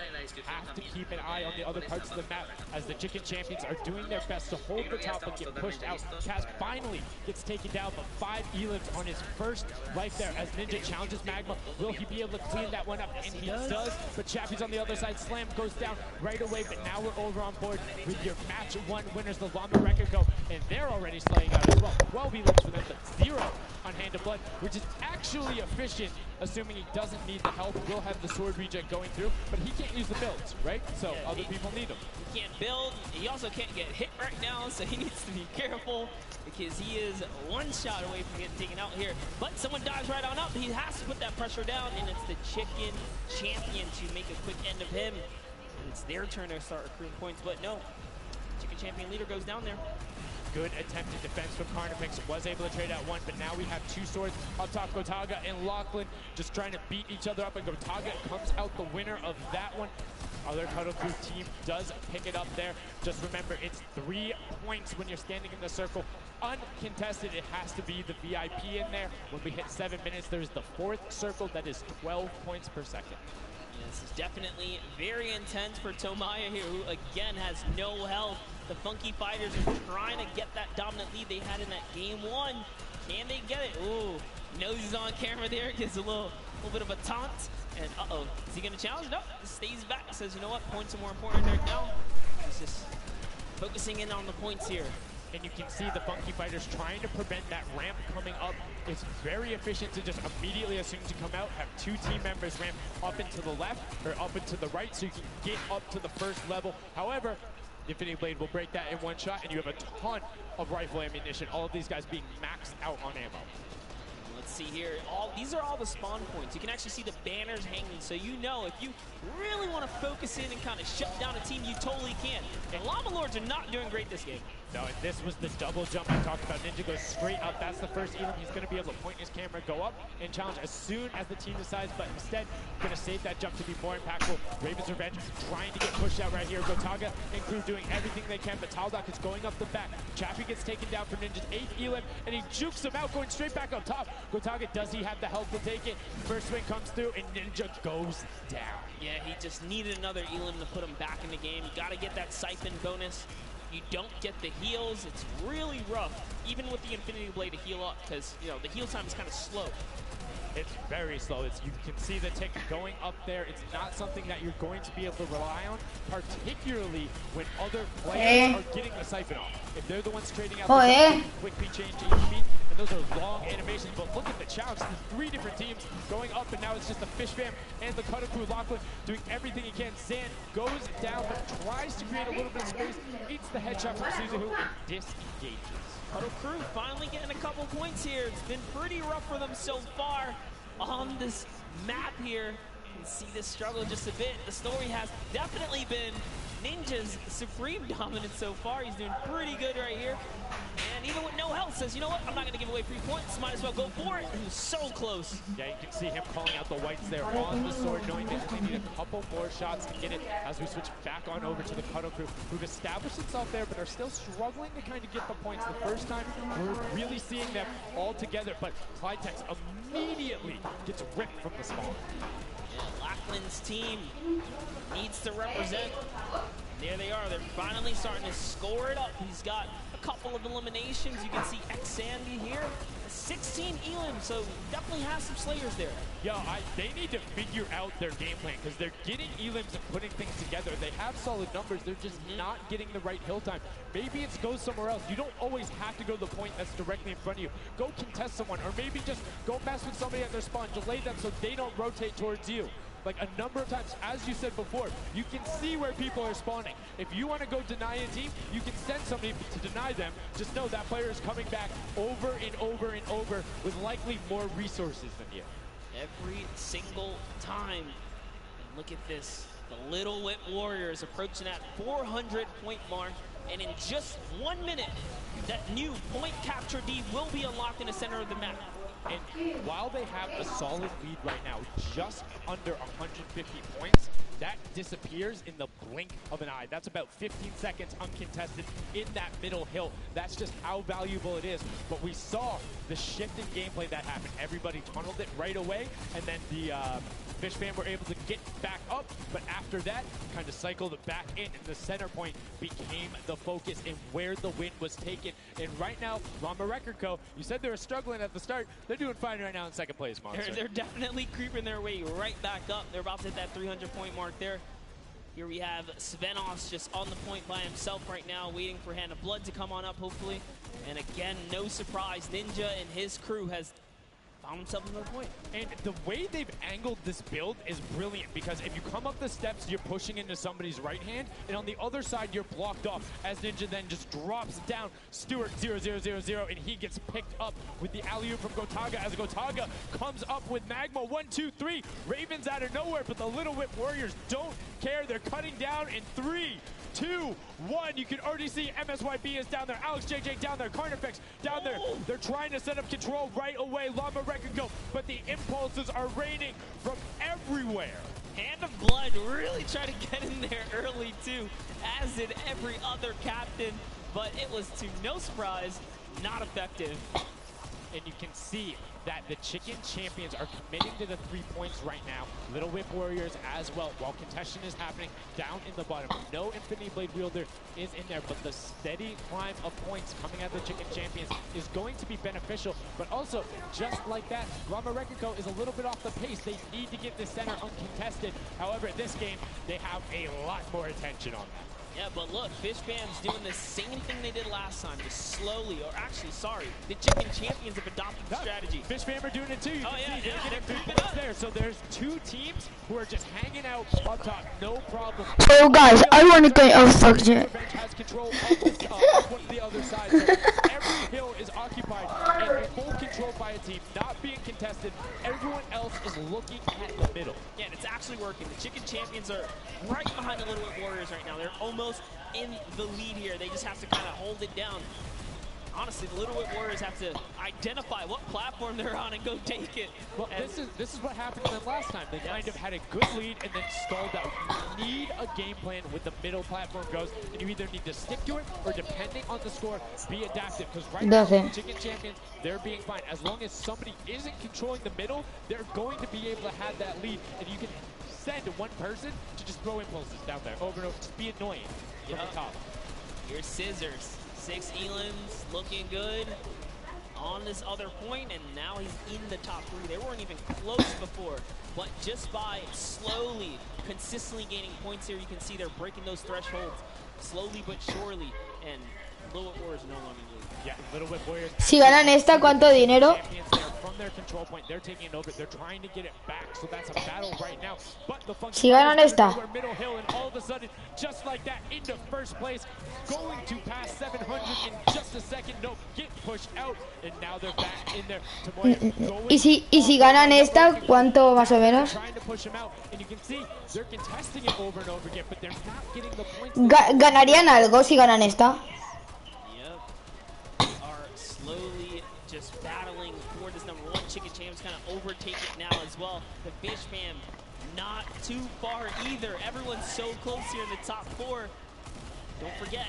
have to keep an eye on the other parts of the map as the Chicken Champions are doing their best to hold the top but get pushed out. Kaz finally gets taken down, but 5 elims on his first life there as Ninja challenges Magma. Will he be able to clean that one up? And he does, but Chappie's on the other side. Slam goes down right away, but now we're over on board with your match 1 winners, the Llama Record Co., and they're already slaying out as well. 12 elims for them, but 0 on Hand of Blood, which is actually efficient, assuming he doesn't need the help. Will have the sword regen going through, but he can't use the builds, right? So yeah, other people need them. He can't build. He also can't get hit right now, so he needs to be careful because he is 1 shot away from getting taken out here. But someone dives right on up. He has to put that pressure down, and it's the Chicken Champion to make a quick end of him. And it's their turn to start accruing points, but no. Chicken Champion leader goes down there. good attempted defense from Carnifex. Was able to trade out one, but now we have two swords up top. Gotaga and Lachlan just trying to beat each other up, and Gotaga comes out the winner of that one. Other Cuddle Crew team does pick it up there. Just remember, it's 3 points when you're standing in the circle. Uncontested, it has to be the VIP in there. When we hit 7 minutes, there's the 4th circle that is 12 points per second. This is definitely very intense for Tomaya here, who again has no health. The Funky Fighters are trying to get that dominant lead they had in that game 1. Can they get it? Ooh, noses on camera there, gives a little bit of a taunt. And uh-oh, is he gonna challenge? No, stays back, says, you know what, points are more important right now. He's just focusing in on the points here. And you can see the Funky Fighters trying to prevent that ramp coming up. It's very efficient to just immediately, as soon as you come out, have 2 team members ramp up and to the left or up and to the right so you can get up to the first level. However, Infinity Blade will break that in one shot, and you have a ton of rifle ammunition. All of these guys being maxed out on ammo. Let's see here. These are all the spawn points. You can actually see the banners hanging, so you know if you really want to focus in and kind of shut down a team, you totally can. The Llama Lords are not doing great this game. No, and this was the double jump I talked about. Ninja goes straight up. That's the first Elam. He's going to be able to point his camera, go up, and challenge as soon as the team decides, but instead, going to save that jump to be more impactful. Raven's Revenge trying to get pushed out right here. Gotaga and crew doing everything they can, but Taldock is going up the back. Chappie gets taken down for Ninja's 8th Elam, and he jukes him out, going straight back up top. Gotaga, does he have the health to take it? First swing comes through, and Ninja goes down. Yeah, he just needed another Elam to put him back in the game. You got to get that siphon bonus. You don't get the heals. It's really rough, even with the Infinity Blade to heal up, because, you know, the heal time is kind of slow. It's very slow. You can see the tick going up there. It's not something that you're going to be able to rely on, particularly when other players are getting the siphon off. If they're the ones trading out, quickly change HP, and those are long animations. But look at the challenge. There's 3 different teams going up, and now it's just the Fish Fam and the Cutter Crew. Lachlan doing everything he can. Zan goes down, but tries to create a little bit of space. Eats the headshot from Suzuhu and disengages. Cuddle Crew finally getting a couple points here. It's been pretty rough for them so far on this map here. You can see this struggle just a bit. The story has definitely been Ninja's supreme dominance so far. He's doing pretty good right here. And even with no health, says, you know what, I'm not going to give away 3 points. Might as well go for it. He was so close. Yeah, you can see him calling out the whites there on the sword, knowing they only need a couple more shots to get it as we switch back on over to the Cuddle Crew, who've established itself there, but are still struggling to kind of get the points. The first time, we're really seeing them all together, but Clytex immediately gets ripped from the spawn. Yeah, Lachlan's team needs to represent. There they are. They're finally starting to score it up. He's got a couple of eliminations. You can see X-Sandy here. 16 Elam, so definitely has some Slayers there. Yo, they need to figure out their game plan, because they're getting Elams and putting things together. They have solid numbers. They're just not getting the right hill time. Maybe it's go somewhere else. You don't always have to go to the point that's directly in front of you. Go contest someone, or maybe just go mess with somebody at their spawn. Delay them so they don't rotate towards you. Like a number of times, as you said before, you can see where people are spawning. If you want to go deny a team, you can send somebody to deny them. Just know that player is coming back over and over and over with likely more resources than you. Every single time. And look at this. The Little Whip Warriors approaching that 400-point mark. And in just 1 minute, that new point capture D will be unlocked in the center of the map. And while they have a solid lead right now, just under 150 points, that disappears in the blink of an eye. That's about 15 seconds uncontested in that middle hill. That's just how valuable it is. But we saw the shift in gameplay that happened. Everybody tunneled it right away, and then the Fish Fam were able to get back up. But after that, kind of cycled it back in, and the center point became the focus and where the win was taken. And right now, Llama Record Co., you said they were struggling at the start. They're doing fine right now in second place, Monster. They're definitely creeping their way right back up. They're about to hit that 300-point mark there. Here we have Svenos just on the point by himself right now, waiting for Hand of Blood to come on up, hopefully. And again, no surprise, Ninja and his crew has found himself another point. And the way they've angled this build is brilliant, because if you come up the steps, you're pushing into somebody's right hand, and on the other side, you're blocked off, as Ninja then just drops down Stewart 0-0-0-0, and he gets picked up with the alley-oop from Gotaga, as Gotaga comes up with Magma. 1, 2, 3, Ravens out of nowhere, but the Little Whip Warriors don't care. They're cutting down in 3, 2, 1. You can already see MSYB is down there, Alex JJ down there, Carnifex down there. They're trying to set up control right away. Llama Record go, but the impulses are raining from everywhere. Hand of Blood really tried to get in there early too, as did every other captain, but it was to no surprise, not effective. And you can see that the Chicken Champions are committing to the 3 points right now. Little Whip Warriors as well, while contention is happening down in the bottom. No Infinity Blade Wielder is in there, but the steady climb of points coming out of the Chicken Champions is going to be beneficial. But also, just like that, Llama Record is a little bit off the pace. They need to get the center uncontested. However, this game, they have a lot more attention on that. Yeah, but look, Fish Fam's doing the same thing they did last time, just slowly, or actually, sorry, the Chicken Champions have adopted the strategy. Fish Fam are doing it too. You can see they're getting 3 points there. So there's 2 teams who are just hanging out on top, no problem. Oh guys, I want to go. Oh fuck yeah. Has control of the other side. So every hill is occupied and full controlled by a team, not being contested. Everyone else is looking at the middle. Yeah, and it's actually working. The Chicken Champions are right behind the Little Whip Warriors right now. They're almost in the lead here. They just have to kind of hold it down. Honestly, the Little Whip Warriors have to identify what platform they're on and go take it. Well, this is what happened to them last time. They kind of had a good lead and then stalled out. You need a game plan with the middle platform goes, and you either need to stick to it or, depending on the score, be adaptive. Because right now, the Chicken Champions, they're being fine. As long as somebody isn't controlling the middle, they're going to be able to have that lead, and you can send one person to just throw impulses down there over and over. Just be annoying from the top. Here's Scissors. 6 Elans looking good on this other point, and now he's in the top 3. They weren't even close before, but just by slowly, consistently gaining points here, you can see they're breaking those thresholds slowly but surely, and Little Whip Warriors are no longer in the lead. Yeah, Little Whip Warriors. Si ganan esta, ¿cuánto dinero? From their control point, they're taking it over. They're trying to get it back, so that's a battle right now. But the Si ganan esta. middle hill, and all of a sudden, just like that, into first place, going to pass 700 in just a second. No, get pushed out, and now they're back in there. Y si ganan esta, ¿cuánto más o menos? Trying to push him out, and you can see they're contesting it over and over again, but they're not getting the points. ¿Ganarían algo si ganan esta? Slowly just battling for this number 1. Chicken Champs kind of overtake it now as well. The Fish Fam not too far either. Everyone's so close here in the top 4. Don't forget,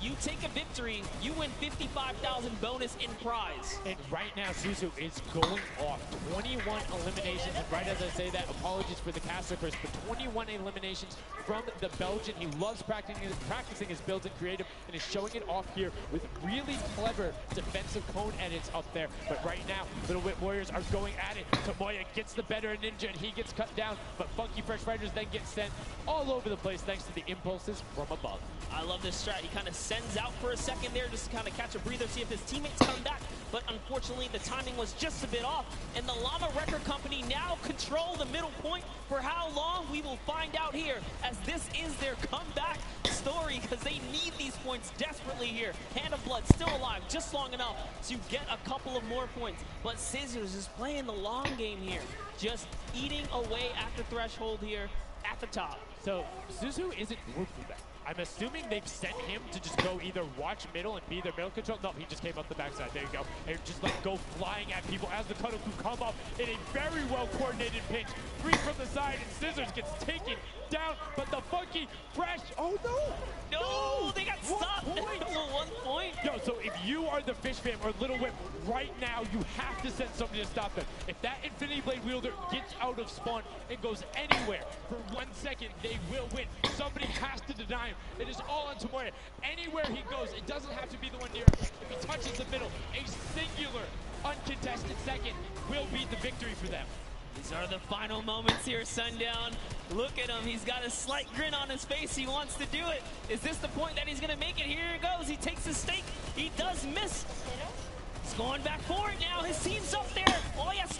you take a victory, you win 55,000 bonus in prize. And right now, Suzu is going off. 21 eliminations, and right as I say that, apologies for the caster first, but 21 eliminations from the Belgian. He loves practicing his builds and creative, and is showing it off here with really clever defensive cone edits up there. But right now, Little Whip Warriors are going at it. Tomoya gets the better of Ninja, and he gets cut down, but Funky Fresh Fighters then get sent all over the place thanks to the impulses from above. I love this strat. He kind of sends out for a second there just to kind of catch a breather, see if his teammates come back. But unfortunately, the timing was just a bit off. And the Llama Record Company now control the middle point. For how long, we will find out here, as this is their comeback story, because they need these points desperately here. Hand of Blood still alive, just long enough to get a couple of more points. But Scissors is playing the long game here, just eating away at the threshold here at the top. So Suzu isn't working that. I'm assuming they've sent him to just go either watch middle and be their middle control. No, he just came up the backside. There you go. And just like go flying at people as the Cuddle Crew come up in a very well coordinated pinch. 3 from the side, and Scissors gets taken down, but the Funky Fresh, oh no! No, they got stopped at 1 point. Yo, so if you are the Fish Fam or Little Whip, right now you have to send somebody to stop them. If that Infinity Blade Wielder gets out of spawn and goes anywhere for 1 second, they will win. Somebody has to deny him. It is all on Tomoya. Anywhere he goes, it doesn't have to be the one near him. If he touches the middle, a singular, uncontested second will be the victory for them. These are the final moments here, Sundown. Look at him. He's got a slight grin on his face. He wants to do it. Is this the point that he's going to make it? Here it goes. He takes his stake. He does miss. He's going back for it now. His team's up there. All he has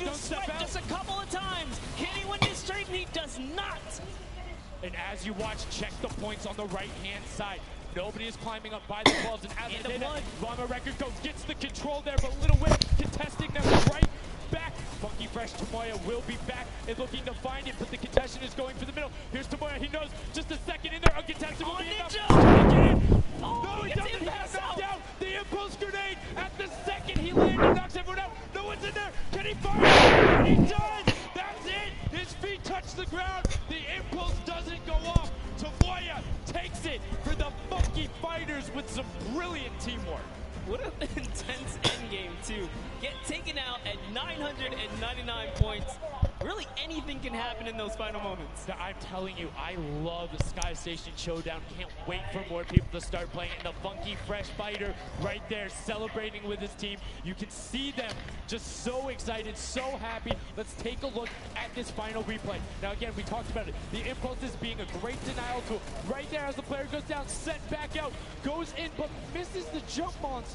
And as you watch, check the points on the right-hand side. Nobody is climbing up by the 12s, and as they did that, Llama Record goes, gets the control there, but Little Whip contesting them right back. Funky Fresh Tomoya will be back and looking to find it, but the contestant is going for the middle. Here's Tomoya, he knows just a second in there, uncontested will be enough. No, he doesn't have knocked down. The impulse grenade at the second he landed, knocks everyone out. No one's in there. Can he fire? And he does. That's it. His feet touch the ground. The impulse doesn't go off. Tomoya takes it for the Funky Fighters with some brilliant teamwork. What an intense endgame, too. Get taken out at 999 points. Really, anything can happen in those final moments. I'm telling you, I love the Sky Station Showdown. Can't wait for more people to start playing. And the Funky Fresh Fighter right there celebrating with his team. You can see them just so excited, so happy. Let's take a look at this final replay. Now, again, we talked about it. The impulse is being a great denial tool. Right there as the player goes down, sent back out, goes in, but misses the jump monster.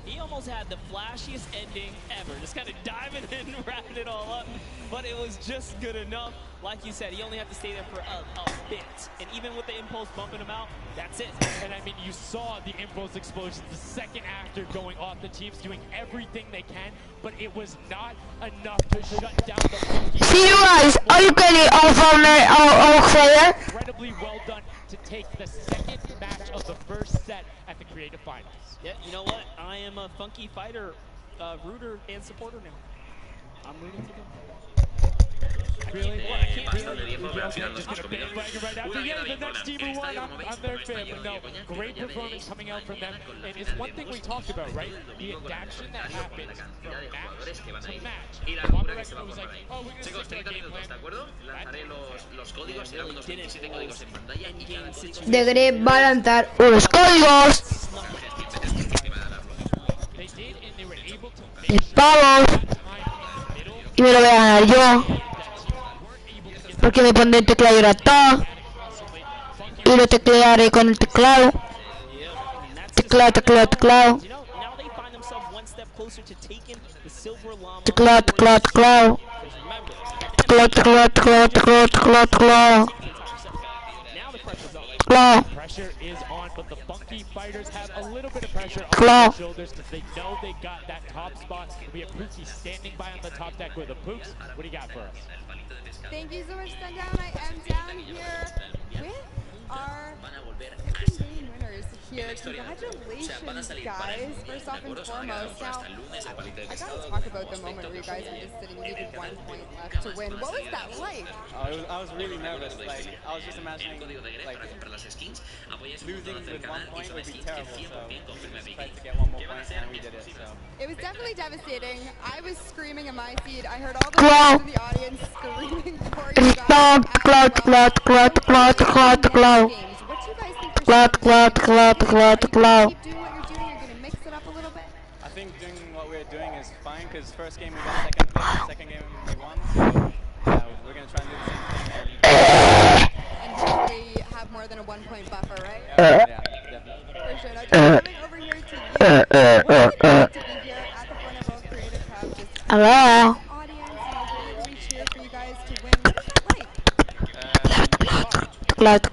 He almost had the flashiest ending ever. Just kind of diving in and wrapping it all up. But it was just good enough. Like you said, he only had to stay there for a bit. And even with the impulse bumping him out, that's it. And I mean, you saw the impulse explosions the second after going off. The team's doing everything they can, but it was not enough to shut down the Funky. See you guys. Are you getting all clear? Incredibly well done to take the second match of the first set at the Creative Finals. Yeah, you know what? I am a Funky Fighter rooter and supporter now. I'm rooting for them. Really? I can't just gonna bandwagon right after. Yeah, the next team who won, I'm their fan. But no, great performance coming out from them. And it's one thing we talked about, right? The adaptation that happens from match to match. Llama Record was like, oh, we're gonna stick to our game plan. Deberé balanzar unos códigos de pavos y me lo voy a ganar yo porque me pondré el teclado DIRECTO y lo teclearé con el teclado. Teclado. Teclado. Pressure is on, but the Funky Fighters have a little bit of pressure on their shoulders because they know they got that top spot. We have Pookie standing by on the top deck with the Pooks. What do you got for us? Thank you so much, Sundown. I am down here with our second game winners here. Congratulations, guys. First off and foremost, now, I gotta talk about the moment where you guys were just sitting, you needed 1 point left to win. What was that like? I was really nervous. Like, I was just imagining, like, losing with 1 point would be terrible. So we just tried to get 1 more point, and we did it. So it was definitely devastating. I was screaming in my seat. I heard all the fans in the audience screaming for you guys. What do you guys think for keep doing what you're doing? You're gonna mix it up a little bit. I think doing what we're doing is fine because first game we got second place, second game we won. So yeah, we're gonna try and do the same thing and hopefully have more than a 1 point buffer, right? Yeah, definitely. For sure. Now, just coming over here to you. What is it like to be here at the Front Creative Cup? Just hello. Audience, we cheer for you guys to win. What's that like? Cloud.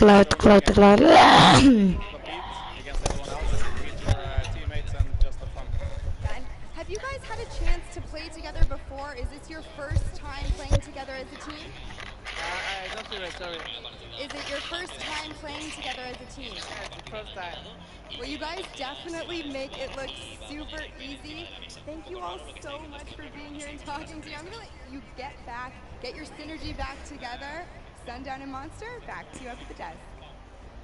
Have you guys had a chance to play together before? Is this your first time playing together as a team? I don't feel it, sorry. Is it your first time playing together as a team? Yeah, it's the first time. Well, you guys definitely make it look super easy. Thank you all so much for being here and talking to you. I'm gonna let you get your synergy back together. Sundown and Monster, back to you up at the desk.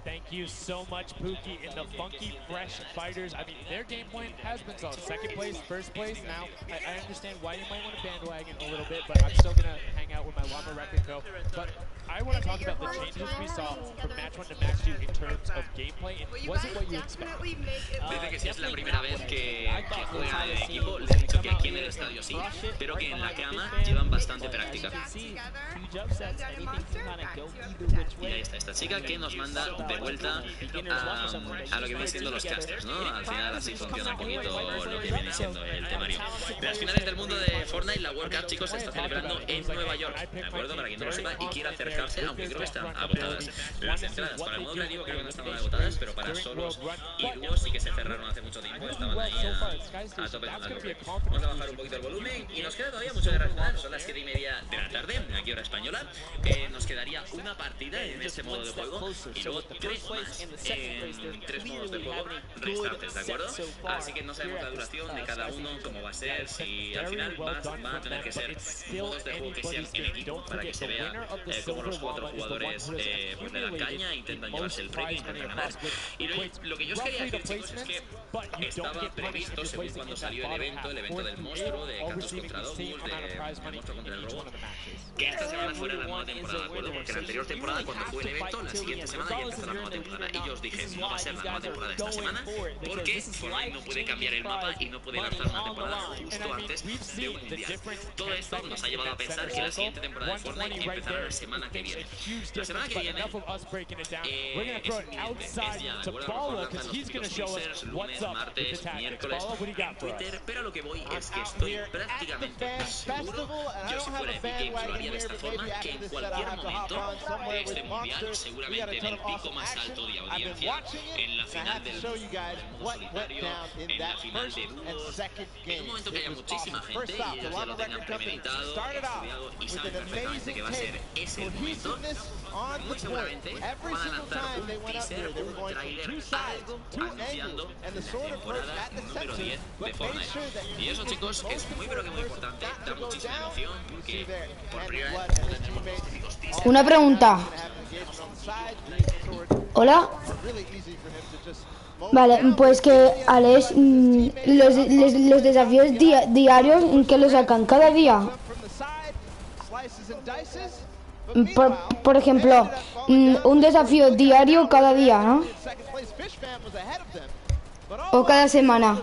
Thank you so much, Pookie, and the Funky Fresh Fighters. I mean, their game plan has been solid. Second place, first place. Now, I understand why you might want to bandwagon a little bit, but I'm still going to hang out with my Llama Record Co. But I want to talk about the changes we saw from match 1 to match 2 in terms of gameplay. It wasn't what you expected. Dice que si es la primera vez que juegan en equipo, les he dicho que aquí en el estadio sí, pero que en la cama llevan bastante práctica. Y ahí está esta chica que nos manda de vuelta a lo que vienen siendo los casters, ¿no? Al final así funciona un poquito lo que viene siendo el temario. Las finales del mundo de Fortnite, la World Cup, chicos, se está celebrando en Nueva York, ¿de acuerdo? Para quien no lo sepa y quiera acercarse, aunque creo que están agotadas las entradas. Para el modo creativo creo que no estaban agotadas, pero para solos y dúos sí que se cerraron hace mucho tiempo, estaban ahí a tope. Vamos a bajar un poquito el volumen y nos queda todavía mucho de reaccionar. Son las 7:30 de la tarde, aquí hora española. Nos quedaría una partida en este modo de juego y luego 3 más en 3 modos de juego restantes, ¿de acuerdo? Así que no sabemos la duración de cada uno, cómo va a ser, si al final van a tener que ser modos de juego que sean en equipo para que se vea cómo los 4 jugadores pues le dan caña e intentan llevarse el premio, intentan ganar. Y lo que yo os quería decir, chicos, es que estaba previsto, según cuando salió el evento del monstruo, de Cantos contra Dogus, de monstruo contra el robot, que esta semana fuera la nueva temporada, ¿de acuerdo? Porque la anterior temporada, cuando fue el evento, la siguiente semana ya empezó la nueva temporada. Y yo os dije, no va a ser la nueva temporada esta semana, porque Fortnite no puede cambiar el mapa y no puede lanzar una temporada justo antes de un mundial. Todo esto nos ha llevado a pensar que la siguiente temporada de Fortnite empezará la semana que viene. La semana que viene es ya, ¿de acuerdo? A lo mejor lanzan los típicos teasers, lunes, martes, miércoles en Twitter, pero a lo que voy es que estoy prácticamente seguro, yo si fuera Epic Games lo haría de esta forma, que en cualquier momento de este mundial, seguramente en el pico más alto de audiencia, en la final del modo solitario, en la final de dúos, en un momento que haya muchísima gente y ellos ya lo tengan premeditado, estudiado y saben perfectamente que va a ser ese el momento, muy seguramente van a lanzar un teaser, un trailer, algo anunciando la temporada número 10 de Fortnite. Y eso, chicos, es muy pero que muy importante, da muchísima emoción porque por primera vez tenemos los típicos teasers. Una pregunta. Hola. Vale, pues que Alex, los desafíos diarios, ¿en qué lo sacan? ¿Cada día? Por ejemplo, un desafío diario cada día, ¿no? O cada semana.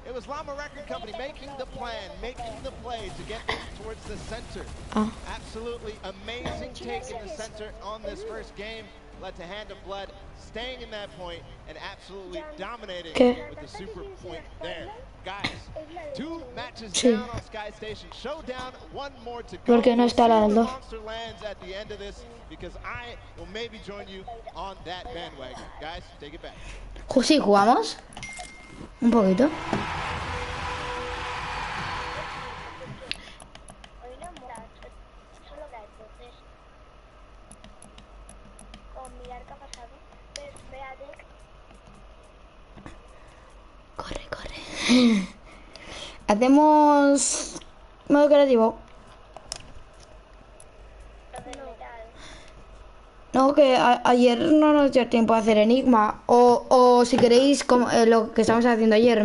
It was Llama Record Company making the plan, making the play to get towards the center. Absolutely amazing take in the center on this first game. Led to Hand of Blood staying in that point and absolutely dominating with the super point there. Guys, 2 matches down on Sky Station. Showdown, 1 more to go. ¿Por qué no está la Aldo? Monster lands at the end of this because I will maybe join you on that bandwagon. Guys, take it back. ¿Sí jugamos? Un poquito. Corre, corre. Hacemos modo creativo. No, que ayer no nos dio tiempo a hacer enigma. O si queréis, como, lo que estamos haciendo ayer.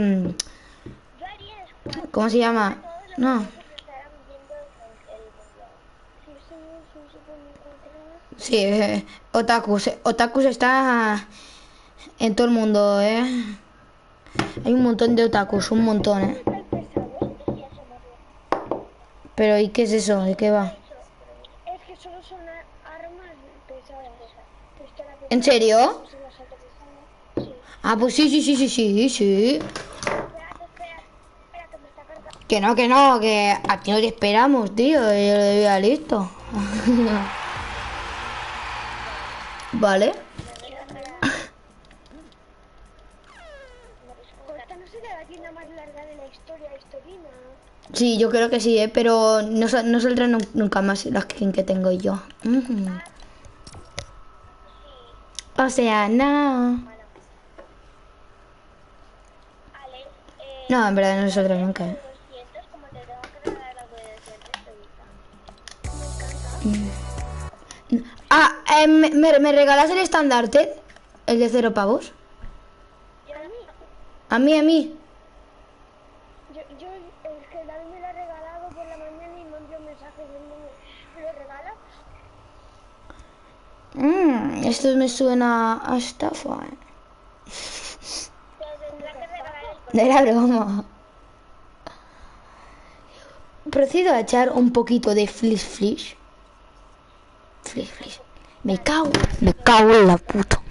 ¿Cómo se llama? No. Sí, Otakus. Otakus está en todo el mundo, ¿eh? Hay un montón de otakus, un montón, ¿eh? Pero, ¿y qué es eso? ¿De qué va? ¿En serio? Ah, pues sí. Que no, que a ti no te esperamos, tío. Yo lo debía listo. Vale. Sí, yo creo que sí, pero no saldrá nunca más la skin que tengo yo. O sea, no. No, en verdad no saldrá nunca. ¿Me regalas el estandarte? ¿El de 0 pavos? A mí. Yo el que David me lo ha regalado por la mañana y me envió un mensaje diciéndome, ¿me lo regalas? Esto me suena a estafa. Era broma. Procedo a echar un poquito de flish. please. Me cago en la puta.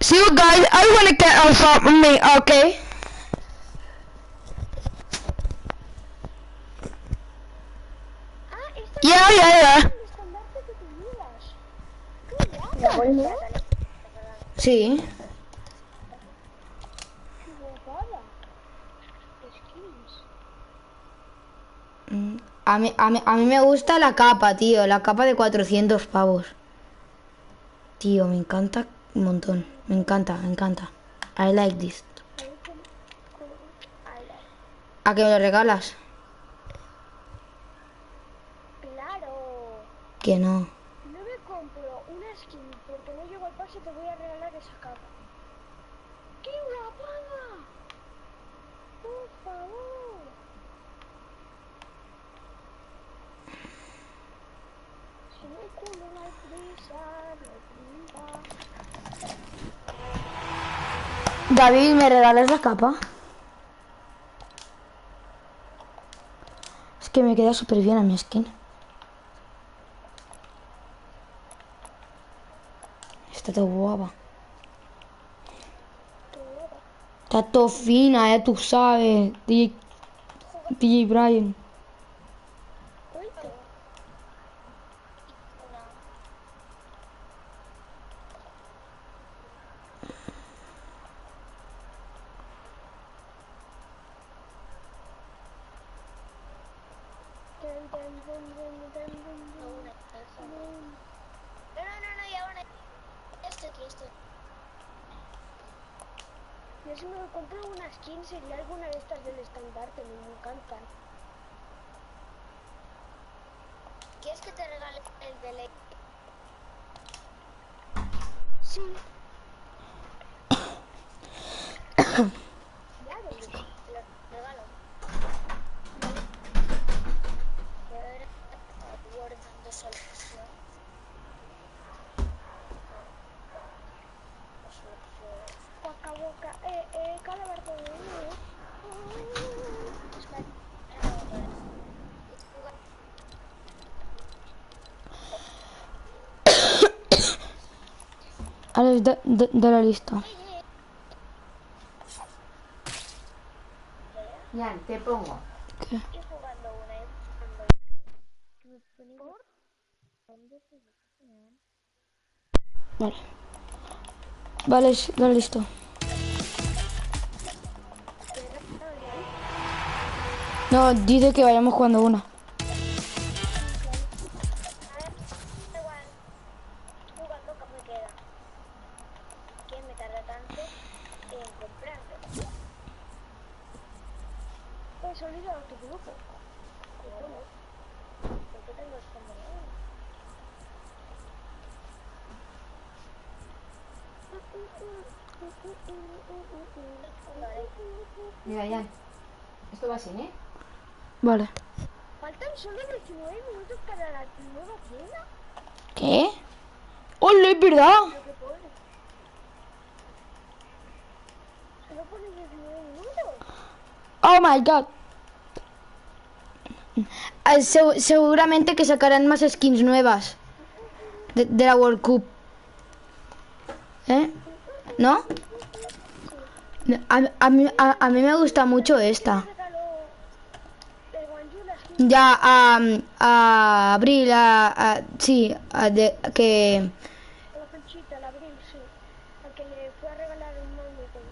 See you guys, I wanna get off me, okay? Yeah. Sí. A mí me gusta la capa, tío. La capa de 400 pavos. Tío, me encanta un montón. Me encanta. I like this. ¿A qué me lo regalas? Claro. Que no. Si no me compro una skin porque no llego al pase, te voy a regalar esa capa. ¡Qué guapada! Por favor. Si no hay culo, no hay prisa, no hay prisa. David, ¿me regalas la capa? Es que me queda súper bien a mi skin. Está todo guapa. Está todo fina, ya tú sabes. DJ Brian. No, y ahora esto. Yo si me compro una skin sería alguna de estas del estandarte, me encantan. ¿Quieres que te regale el de ley? Sí. Claro, te lo regalo. Y ahora guardando solución. Boca, calabardo. Alex, dale listo. Ya, te pongo. ¿Qué? Estoy jugando una Vale. Vale, dale listo. No, dice que vayamos jugando una. jugando que me queda. ¿Quién me tarda tanto en comprarlo? He salido a tu grupo. ¿Por qué tengo escondido? Mira, Jan. Esto va así, ¿eh? Vale. Faltan solo 19 minutos para la nueva tienda. ¿Qué? ¡Hola, es verdad! Lo que pone. Solo pone 19 minutos. Oh my god. Seguramente que sacarán más skins nuevas de la World Cup. ¿Eh? ¿No? A mí me gusta mucho esta. Ya, a Abril, sí, que... La Conchita, el Abril, sí. Al que le fue a regalar un mando y todo.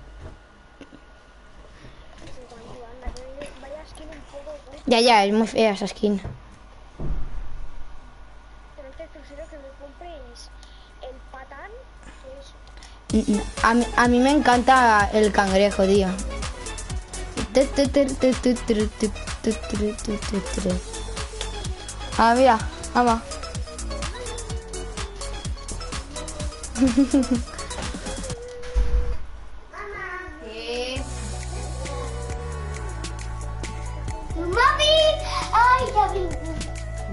Anda, que vaya skin un poco... Ya, es muy fea esa skin. Entonces prefiero que me compréis el patán, que es... A mí me encanta el cangrejo, tío. Ah, mira, vamos. ¡Mami! ¡Ay, ya vi!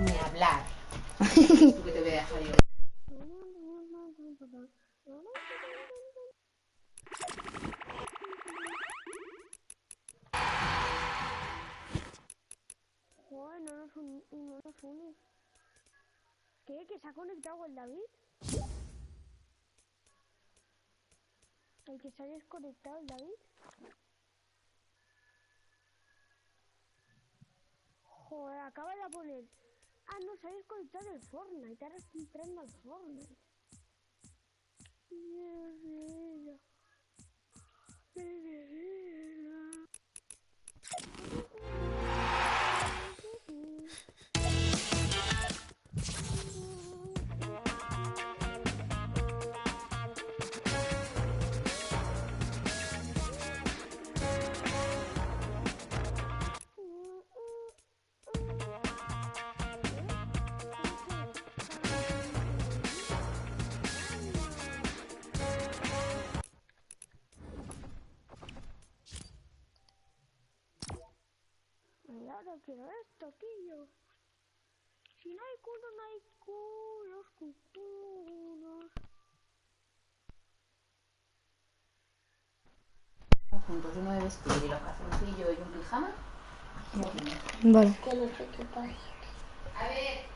Ni hablar. Tú que te voy a dejar yo. conectado el David? ¿El que se ha desconectado el David? Joder, acaba de poner. Ah, no, se ha desconectado el Fortnite. Ahora estoy entrando al Fortnite. Y ahora quiero esto, Quillo. Si no hay culo, no hay culos, culos. Juntos, uno de vestir y los calzoncillos y un pijama. Vale. Que no sé qué pasa. A ver,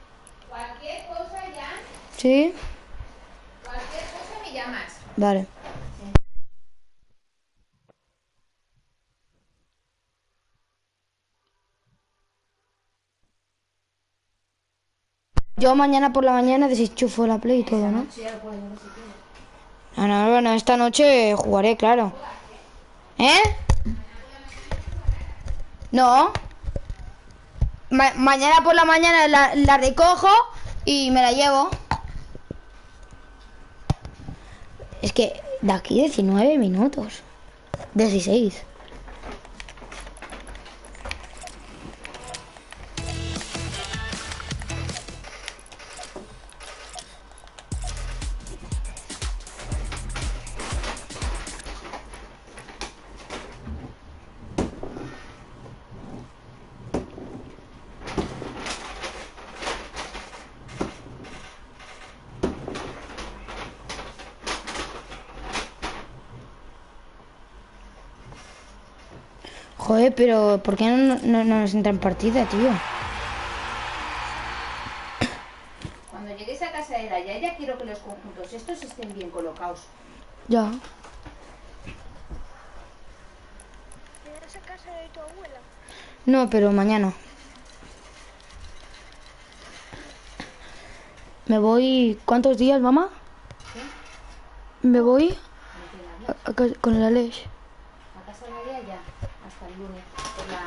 cualquier cosa ya, ¿Sí? cualquier cosa me llamas. Vale. Yo mañana por la mañana desenchufo la Play y todo, ¿no? No, bueno, esta noche jugaré, claro. ¿Eh? No. Mañana por la mañana la recojo y me la llevo. Es que de aquí 19 minutos. 16. Joder, pero ¿por qué no nos entra en partida, tío? Cuando llegues a casa de la Yaya quiero que los conjuntos estos estén bien colocados. Ya. ¿Llegas a casa de tu abuela? No, pero mañana. Me voy... ¿Cuántos días, mamá? ¿Qué? Me voy con la Aleix. A casa de la Yaya hasta el lunes por la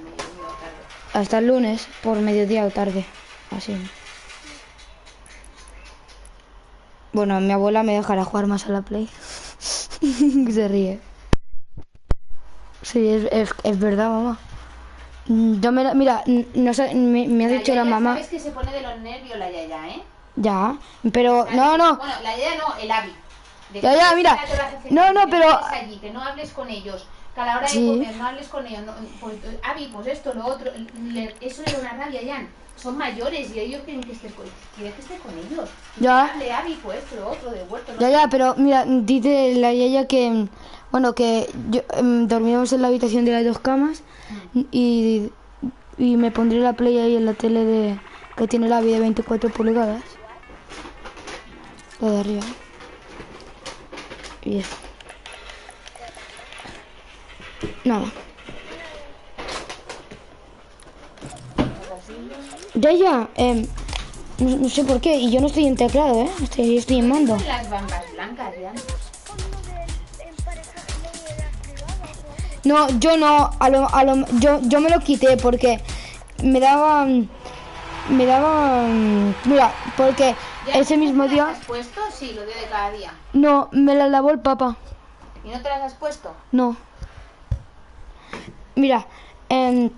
mediodía o tarde. Hasta el lunes, por mediodía o tarde. Así. Bueno, mi abuela me dejará jugar más a la Play. Se ríe. Sí, es verdad, mamá. Yo mira, no sé, me ha dicho la mamá. Sabes que se pone de los nervios la Yaya, ¿eh? Ya, pero no. Bueno, la Yaya no, el Abby. Ya, mira. No, pero... allí, que no hables con ellos. Que a la hora de comer no hables con ellos. No, pues, Abby, pues esto, lo otro. Eso era una rabia, Jan. Son mayores y ellos quieren que esté con ellos. Ya. Hable, Abby, pues esto, lo otro, de vuelto. ¿No? Ya, pero mira, dice la Yaya que... Bueno, que dormíamos en la habitación de las dos camas y me pondré la Play ahí en la tele que tiene la vida de 24 pulgadas. La de arriba. Y eso. Nada. Ya. No sé por qué. Y yo no estoy en teclado, ¿eh? Estoy en mando. Las bambas blancas, ya. No, yo no. Yo me lo quité porque me daba... Mira, porque ese mismo día... ¿Te las has puesto? Sí, lo dio de cada día. No, me la lavó el papá. ¿Y no te las has puesto? No. Mira, el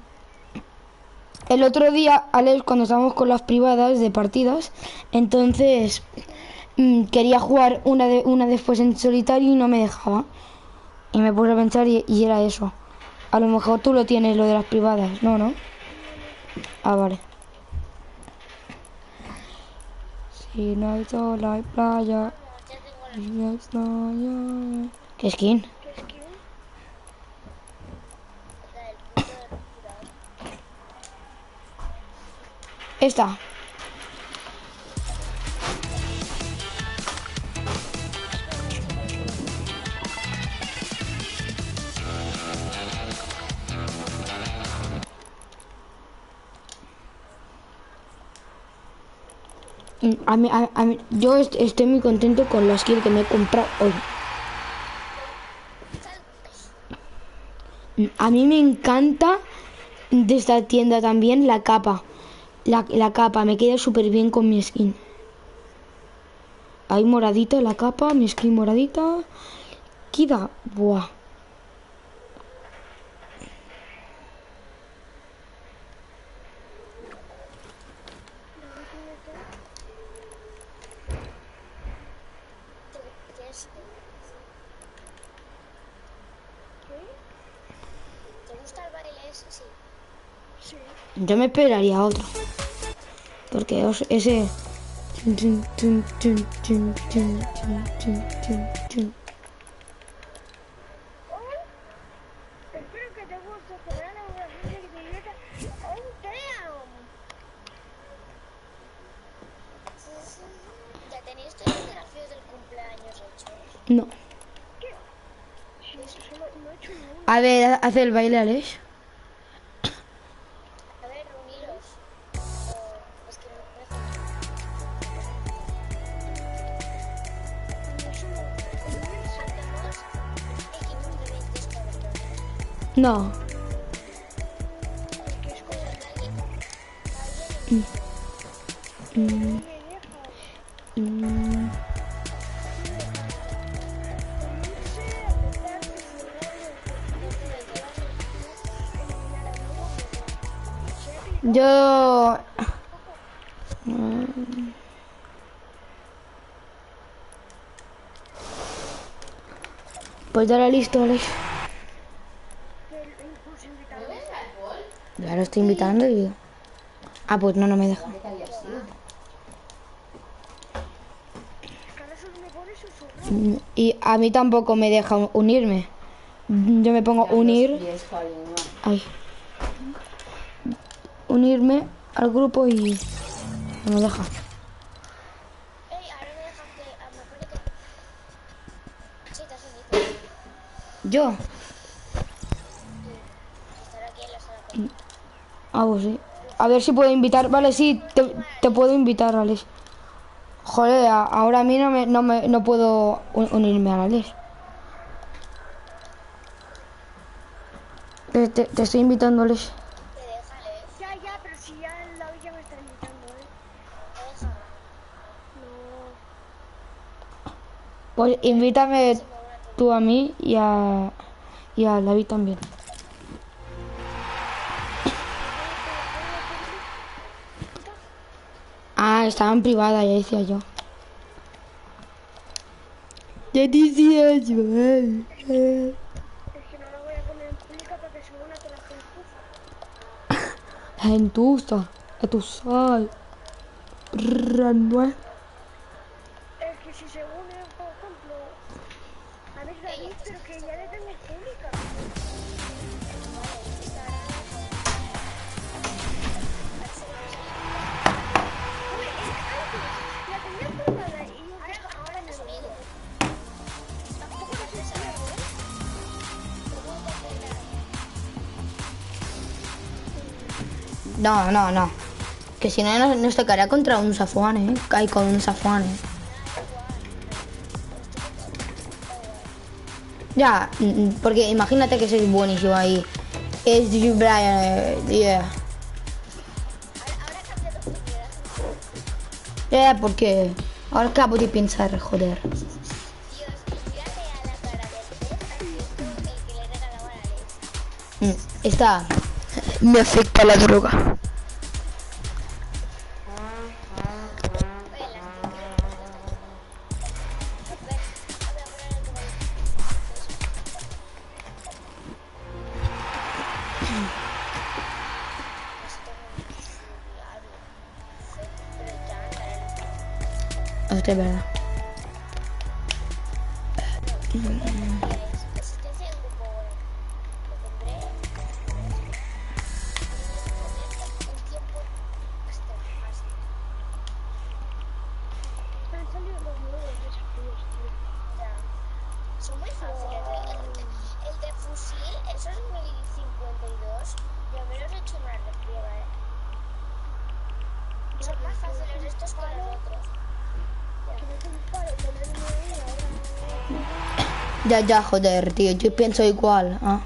otro día, Alex, cuando estábamos con las privadas de partidas, entonces quería jugar una después en solitario y no me dejaba. Y me puse a pensar y era eso. A lo mejor tú lo tienes, lo de las privadas, ¿no? Ah, vale. Si no hay sol, hay playa. Si no hay sol, ¿qué skin? Esta. Yo estoy muy contento con la skin que me he comprado hoy. A mí me encanta de esta tienda también la capa. La capa, me queda súper bien con mi skin. Ahí moradita la capa, mi skin moradita. Queda, buah. Yo me esperaría otro. Porque ese... Espero que te guste este verano, una gente que te divierta. ¡Oh, damn! ¿Ya tenéis todos los desafíos del cumpleaños hechos? No. ¿Qué? Sí, no he hecho ninguno. A ver, hace el baile, Alex. A ver, reuniros. Es que no. Yo... Pues ya era listo, Alex. Ya lo estoy invitando y... Ah, pues no me deja. Y a mí tampoco me deja unirme. Yo me pongo unir. Ay. Unirme al grupo y no me deja. ¿Yo? Ah, pues sí. A ver si puedo invitar. Vale, sí, te puedo invitar, Alex. Joder, ahora a mí no puedo unirme a Alex. Te estoy invitando, Alex. Ya, pero si ya la ya me está invitando, No. Pues invítame tú a mí y a David también. Ah, estaba en privada, ya decía yo. Ya decía yo. Es que no la voy a poner en pública porque según una te la Gentuza, a tu sal. Ranue. Es que si según él, por ejemplo, a mí David, pero que ya le tengo pública. La tenía privada y ahora me olvido. Tampoco lo sé si No. Que si no nos tocaría contra un Safuane, Cae con un Safuane. Ya, porque imagínate que soy buenísimo ahí. Es Brian, porque ahora acabo de pensar, joder. Esta me afecta la droga. Esto es verdad. Son muy fáciles. El de fusil, eso es 1052. Yo me los he hecho una refriega, ¿Qué pasa? Se los estos con otros. Que no te disparo, ponerme ahora. Ya, joder, tío, yo pienso igual. ¿Ah?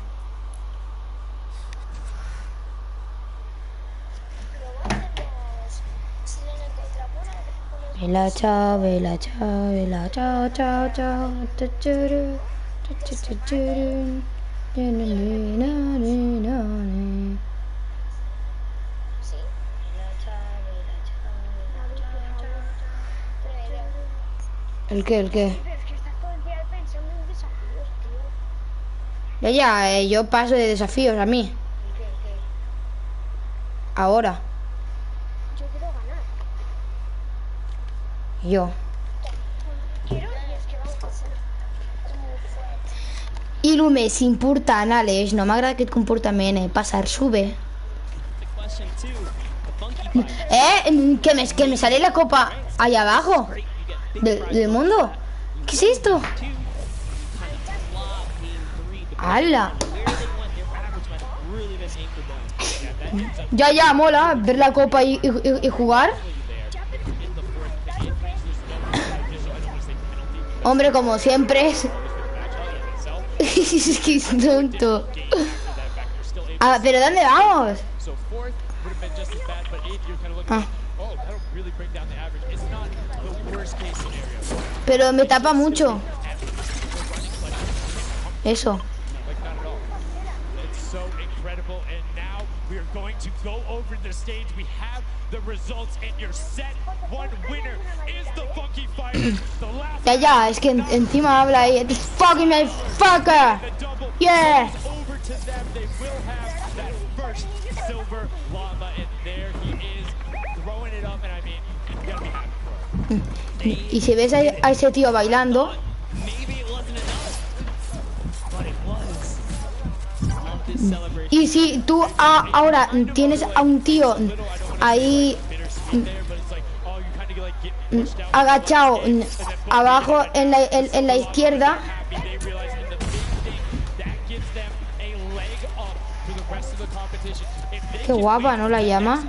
Vela, chao, vela, chao, vela, chao, chao, chao. ¿El qué? Es que estás todo el día pensando en desafíos, tío. Ya, yo paso de desafíos a mí. ¿Qué? Ahora. Yo quiero ganar. Yo. Quiero y es que vamos a ser molt fuerte. I el més important, Aleix, no m'agrada aquest comportament, passar sube. Que me sale la copa ahí abajo del mundo. ¿Qué es esto? ¡Hala! Ya, mola ver la copa y jugar. Hombre, como siempre es... Es que es tonto. Ah, ¿pero dónde vamos? Ah. Pero me tapa mucho. Eso. Ya, es que encima habla ahí. This fucking motherfucker. Yeah. Y si ves a ese tío bailando, y si tú ahora tienes a un tío ahí agachado abajo en la izquierda, qué guapa, ¿no la llama?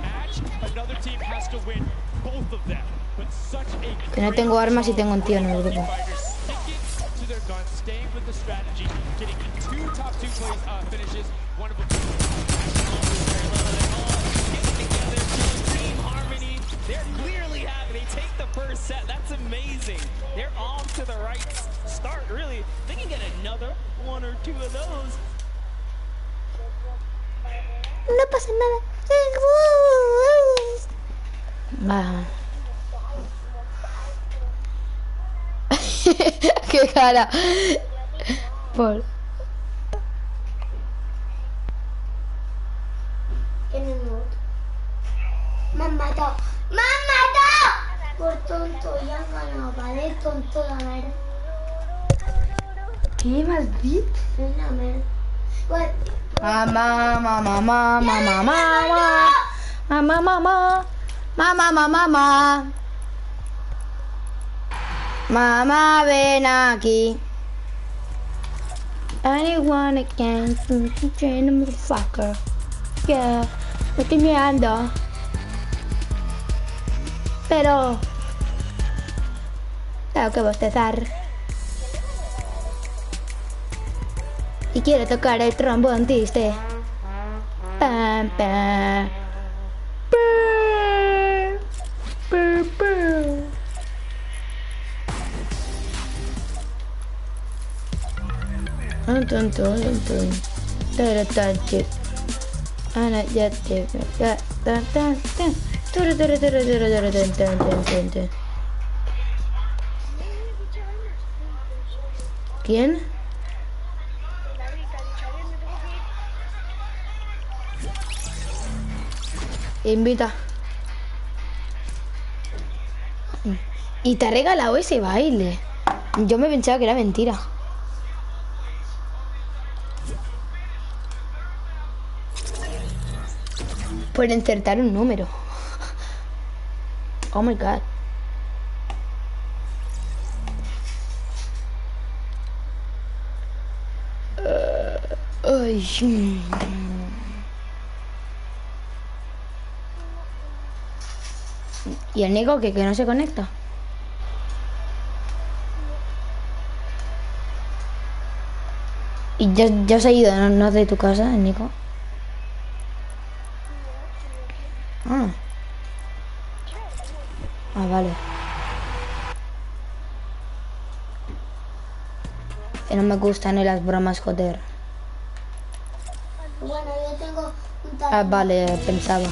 Que no tengo armas y tengo un tío en el grupo. No pasa nada. Va. Qué cara. Por. Me han matado. ¡Me han matado! Por tonto, ya han ganado, ¿vale? Tonto, la merda. ¿Qué más dicho? Es la merda. Mamá. Mamá, ven aquí. Anyone again, train motherfucker. Yeah, me estoy mirando. Pero tengo que bostezar. Y quiero tocar el trombón triste. Pam, pam. ¿Quién? Invita. Y te ha regalado ese baile. Yo me pensaba que era mentira. Por insertar un número. Oh my god. ¿Y el Nico que no se conecta? Y ya se ha ido, ¿no de tu casa, el Nico? Ah. Ah, vale. Que no me gustan las bromas, joder. Bueno, yo tengo un Ah, vale, pensaba.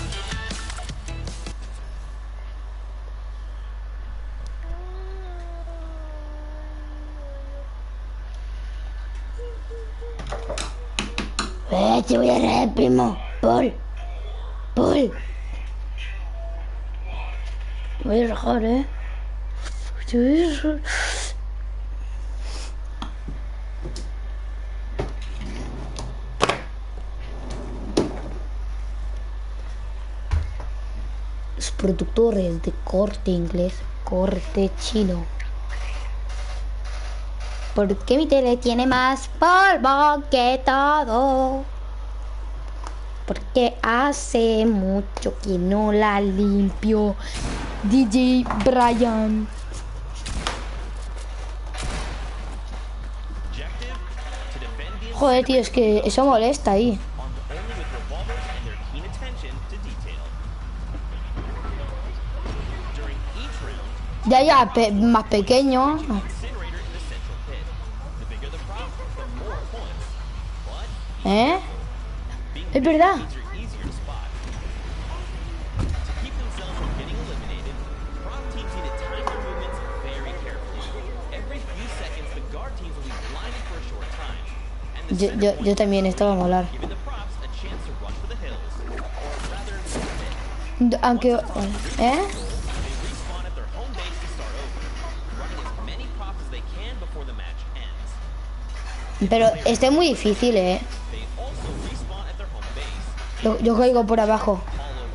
Te voy a reír, primo. Paul. Voy a rajar, Te voy a rajar. Los productores de Corte Inglés, Corte Chino. ¿Por qué mi tele tiene más polvo que todo? Porque hace mucho que no la limpio. DJ Brian. Joder, tío, es que eso molesta ahí. Ya, más pequeño. Es verdad. Yo también, esto va a molar. Aunque... Pero este es muy difícil, Yo caigo por abajo.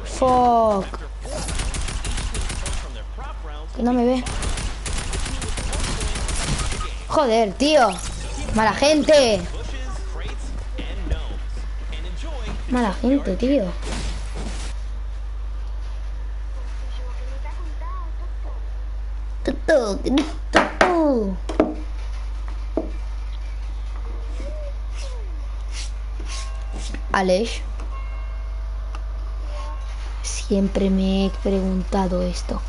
Fuck. No me ve. Joder, tío. Mala gente. Mala gente, tío. Alex, siempre me he preguntado esto.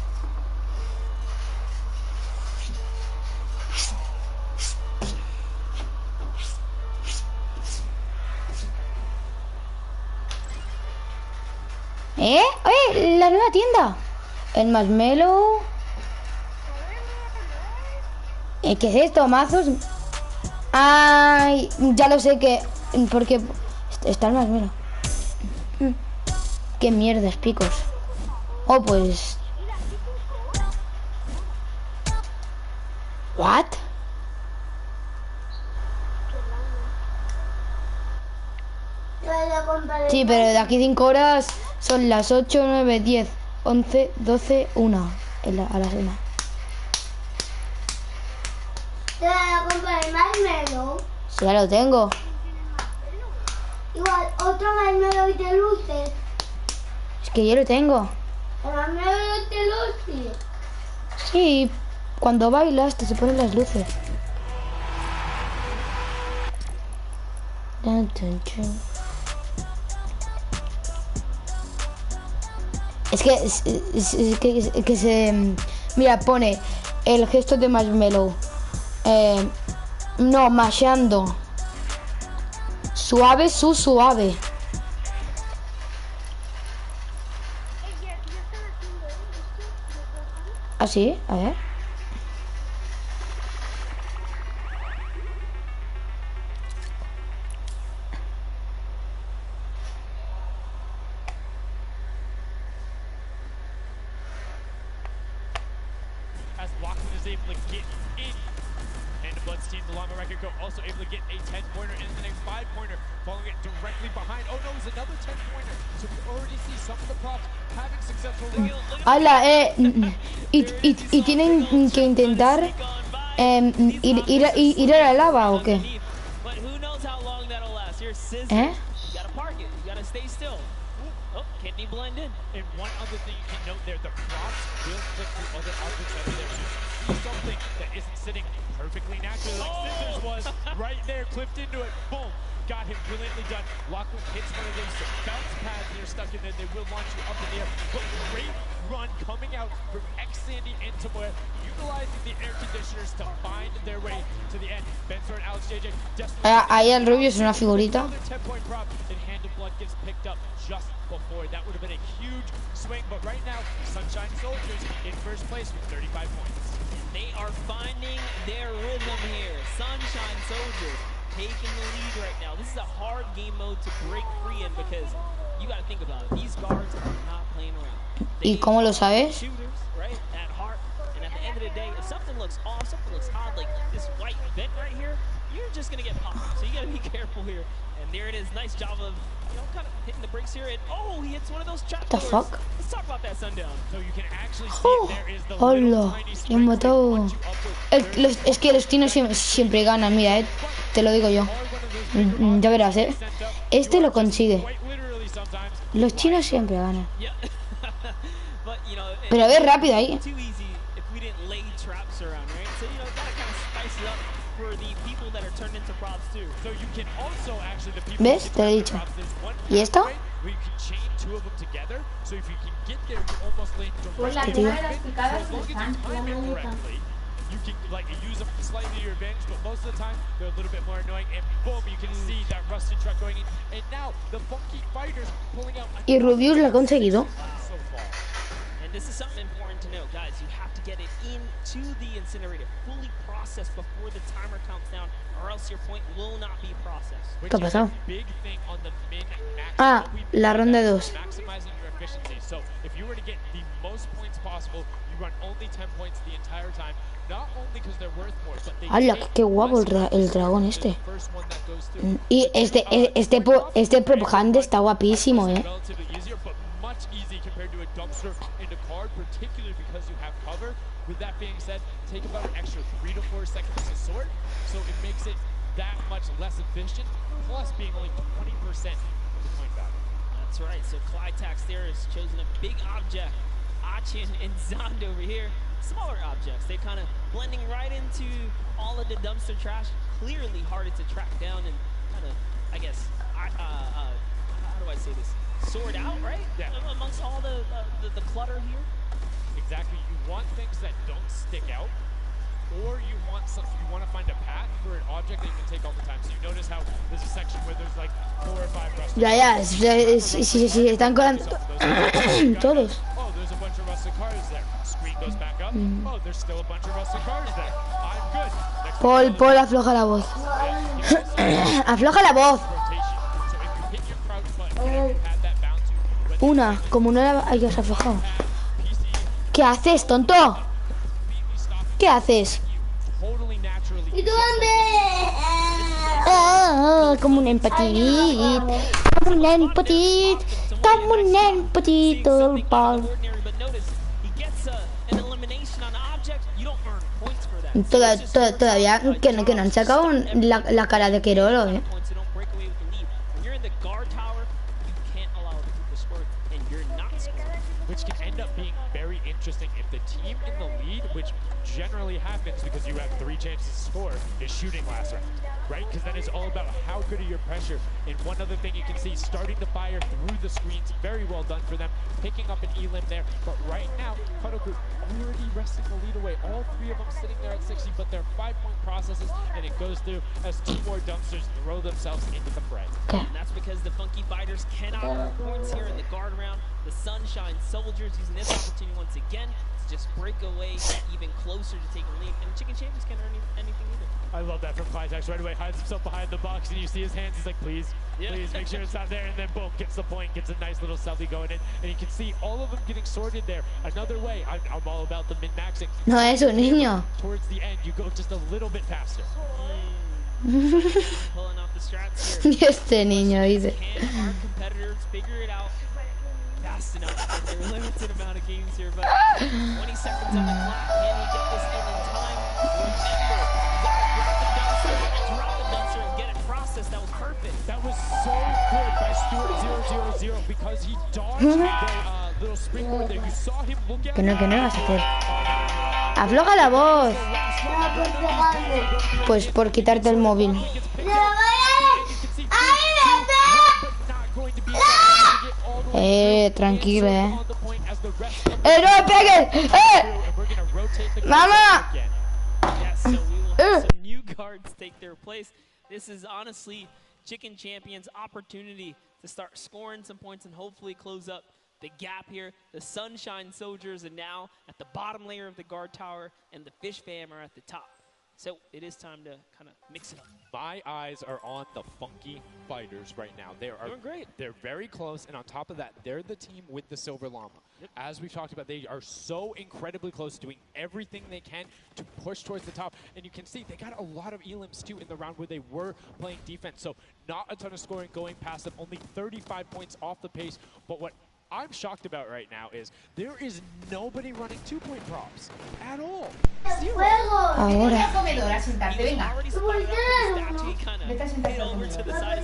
¡Oye! La nueva tienda. El Marshmallow. ¿Qué es esto? ¿Mazos? Ay, ya lo sé que... Porque está el Marshmallow. Qué mierdas, picos. Oh, pues... ¿What? Sí, pero de aquí 5 horas son las 8, 9, 10, 11, 12, 1 a las 1. ¿Te vas a comprar el Marshmallow? Sí, ya lo tengo. Igual, otro Marshmallow de luces. Es que yo lo tengo. El Marshmallow de luces. Sí, cuando bailas te se ponen las luces. Es que se... Mira, pone el gesto de Marshmallow. No, mashando. Suave, suave. ¿Ah, sí? A ver. As Lockman is able to get in, and the Bloods team, the Llama Record Co. also able to get a 10-pointer and the next 5-pointer, following it directly behind. Oh no, it's another 10-pointer. So we already see some of the props having successful runs. Hala, y tienen que intentar ir a la lava o qué. Oh, can he blend in? And one other thing you can note there, the props will click through other objects that are there. So you see something that isn't sitting perfectly naturally like Scissors was right there, clipped into it, boom. Got him brilliantly done. Lachlan hits one of those bounce pads that are stuck in there. They will launch you up in the air. But great run coming out from X-Sandy and Tomoya, utilizing the air conditioners to find their way to the end. Benzer and Alex JJ Ahí el Rubio es una figurita. another 10-point prop, and Hand of Blood gets picked up just before. That would have been a huge swing, but right now, Sunshine Soldiers in first place with 35 points. They are finding their rhythm here. Sunshine Soldiers taking the lead right now. This is a hard game mode to break free in because you got to think about it. These guards are not playing around. ¿Y cómo lo sabes? Shooters, right, at heart. And at the end of the day, if something looks off, something looks odd, like this white vent right here, you're just going to get popped. So you got to be careful here. And there it is. Nice job of, kind of hitting the brakes here. And, oh, he hits one of those trap doors. The fuck? Let's talk about that Sundown. So you can actually see there is the Hola, le han matado. Es que los chinos siempre ganan, mira, te lo digo yo. Ya verás, Este lo consigue. Los chinos siempre ganan. Pero a ver, rápido ahí. ¿Ves? Te lo he dicho. ¿Y esto? Pues la primera de las picadas están, la minuta. You can use them slightly to your advantage, but most of the time they're a little bit more annoying. And boom, you can see that rusted truck going in. And now the funky fighters pulling out. Y Rubius lo ha conseguido. And this is something important to note, guys. You have to get it into the incinerator, fully processed before the timer counts down, or else your point will not be processed. ¿Qué ha pasado? Ah, la ronda 2. Maximizing your efficiency. So if you were to get the most points possible, you run only 10 points the entire time. Not only because they're worth more, but they ¡Hala, qué guapo el dragón este! Y este Prop Hand está guapísimo, much easy compared to a dumpster in the card, particularly because you have cover. With that being said, take about an extra 3 to 4 seconds to sort, so it makes it that much less efficient, plus being only 20% of the point value. That's right, so Clytax there has chosen a big object. Achin and Zond over here, smaller objects. They're kind of blending right into all of the dumpster trash, clearly harder to track down and kind of, I guess, how do I say this? Sort out, right? Yeah. Amongst all the clutter here. Exactly. You want things that don't stick out, or you want to find a path for an object that you can take all the time. So you notice how there's a section where there's like 4 or 5 rusted. Ya, sí, están colando todos. Oh, there's a bunch of rusted cars there. Screen goes back up. Oh, there's still a bunch of rusted cars there. I'm good. Paul, afloja la voz. Afloja la voz. Una, como no la hayas aflojado. ¿Qué haces, tonto? ¿Qué haces? ¿Y tú dónde? Como un empatit. Como un empatit. Como un empatito del pal. Todavía que no han sacado la cara de Querolo, Which can end up being very interesting if the team in the lead, which generally happens because you have 3 chances to score, is shooting last round, right? Because then it's all about how good are your pressure. And one other thing you can see, starting to fire through the screens, very well done for them, picking up an elim there. But right now, Kadoku already wresting the lead away. All 3 of them sitting there at 60, but they're 5-point processes, and it goes through as 2 more dumpsters throw themselves into the fray. And that's because the Funky Fighters cannot earn points here in the guard round. The Sunshine Soldiers using this opportunity once again to just break away even closer to taking the lead. And the Chicken Champions can't earn anything either. I love that from Clytax. Right away, hides himself behind the box, and you see his hands. He's like, please, please make sure it's not there. And then boom, gets the point, gets a nice little selfie going in. And you can see all of them getting sorted there. Another way, I'm all about the min-maxing. No es un niño. Towards the end, you go just a little bit faster. Pulling off the strats here. Este niño dice. Can our competitors figure it out fast enough? There are a limited amount of games here, but 20 seconds on the clock. Can he get this in time? Remember, you gotta drop the dumpster and get it processed. That was perfect. That was so good by Stuart 001. Que no vas a hacer. Afloja la voz. Pues por quitarte el móvil. Tranquila, no me pegues. Mamá. Some new guards take their place. This is honestly Chicken Champion's opportunity to start scoring some points and hopefully close up the gap here. The Sunshine Soldiers are now at the bottom layer of the guard tower, and the Fish Fam are at the top. So it is time to kind of mix it up. My eyes are on the Funky Fighters right now. They are doing great. They're very close, and on top of that, they're the team with the Silver Llama. Yep. As we've talked about, they are so incredibly close, doing everything they can to push towards the top. And you can see they got a lot of elims too in the round where they were playing defense. So not a ton of scoring going past them, only 35 points off the pace. But what I'm shocked about right now is there is nobody running 2-point props at all. Zero. Vete al comedor a sentarte, venga. Vete a sentarte al comedor. Vale,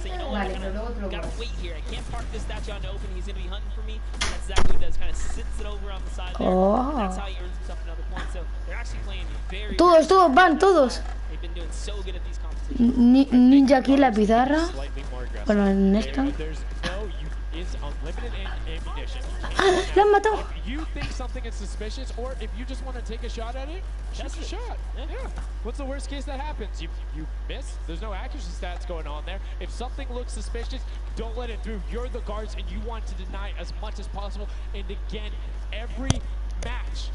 pero luego te lo Gotta wait here. I can't park this statue on the open. He's gonna be hunting for me. That's exactly what he does. Kind of sits it over on the side there. That's how he earns himself another point. So they're actually playing very. Todos van, todos. They've been doing so good at these competitions. Ninja aquí en la pizarra. Bueno, en esto. Is unlimited ammunition. ¡La han matado! If you think something is suspicious, or if you just want to take a shot at it, shoot a shot. Yeah. What's the worst case that happens? You miss. There's no accuracy stats going on there. If something looks suspicious, don't let it through. You're the guards, and you want to deny as much as possible. And again, every match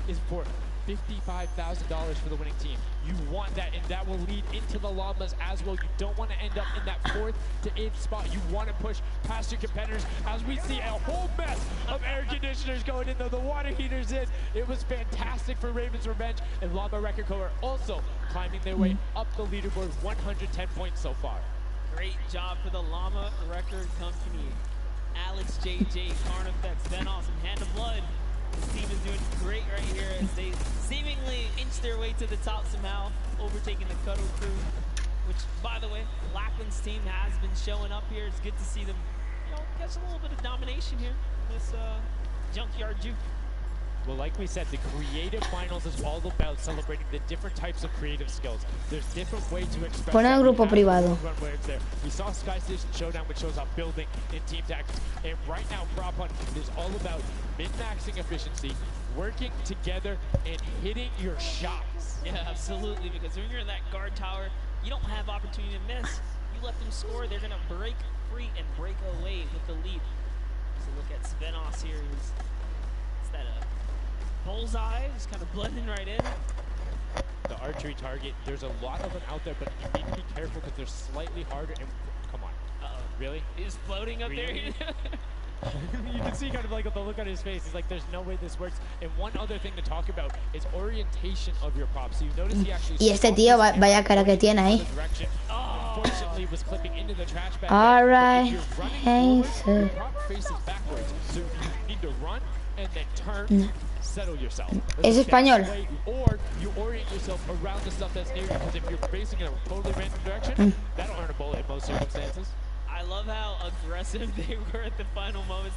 is for $55,000 for the winning team. You want that, and that will lead into the llamas as well. You don't want to end up in that 4th to 8th spot. You want to push past your competitors as we see a whole mess of air conditioners going in, though the water heaters in. It was fantastic for Raven's Revenge, and Llama Record Co. are also climbing their way up the leaderboard, 110 points so far. Great job for the Llama Record Company. Alex, JJ, Carnifex, Venos, and Hand of Blood. This team is doing great right here as they seemingly inch their way to the top somehow, overtaking the Cuddle Crew, which, by the way, Lackland's team has been showing up here. It's good to see them, catch a little bit of domination here in this Junkyard Juke. Well, like we said, the creative finals is all about celebrating the different types of creative skills. There's different ways to express. Pon el grupo privado. We saw Sky Station Showdown, which shows off building in team tactics. And right now, Prop Hunt is all about min-maxing efficiency, working together, and hitting your shots. Yeah, absolutely, because when you're in that guard tower, you don't have opportunity to miss. You let them score, they're going to break free and break away with the lead. So look at Svenos here. It's that bullseye, just kind of blending right in. The archery target, there's a lot of them out there, but you need to be careful because they're slightly harder. And come on. Really? He's floating up there. You can see kind of like the look on his face. He's like, there's no way this works. And one other thing to talk about is orientation of your props. So you notice he actually. Y este tío, vaya cara que tiene ahí. Unfortunately, was clipping into the trash bag. Alright. Hey, your prop faces backwards. So you need to run and then turn. Settle yourself. Es español. Or you orient yourself around the stuff that's near you, because if you're facing in a totally random direction, that'll earn a bullet in most circumstances. I love how aggressive they were at the final moments.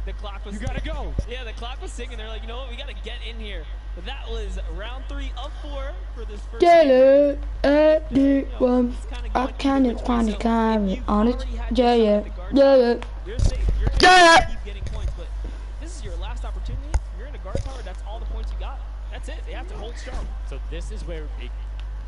The clock was. You gotta go. Yeah, the clock was ticking. They're like, you know what? We gotta get in here. But that was round 3 of 4 for this first. I can't find the carry on it. Yeah. You're safe. You're gonna keep getting points, but this is your last opportunity. You're in a guard tower. That's all the points you got. That's it. They have to hold strong. So this is where it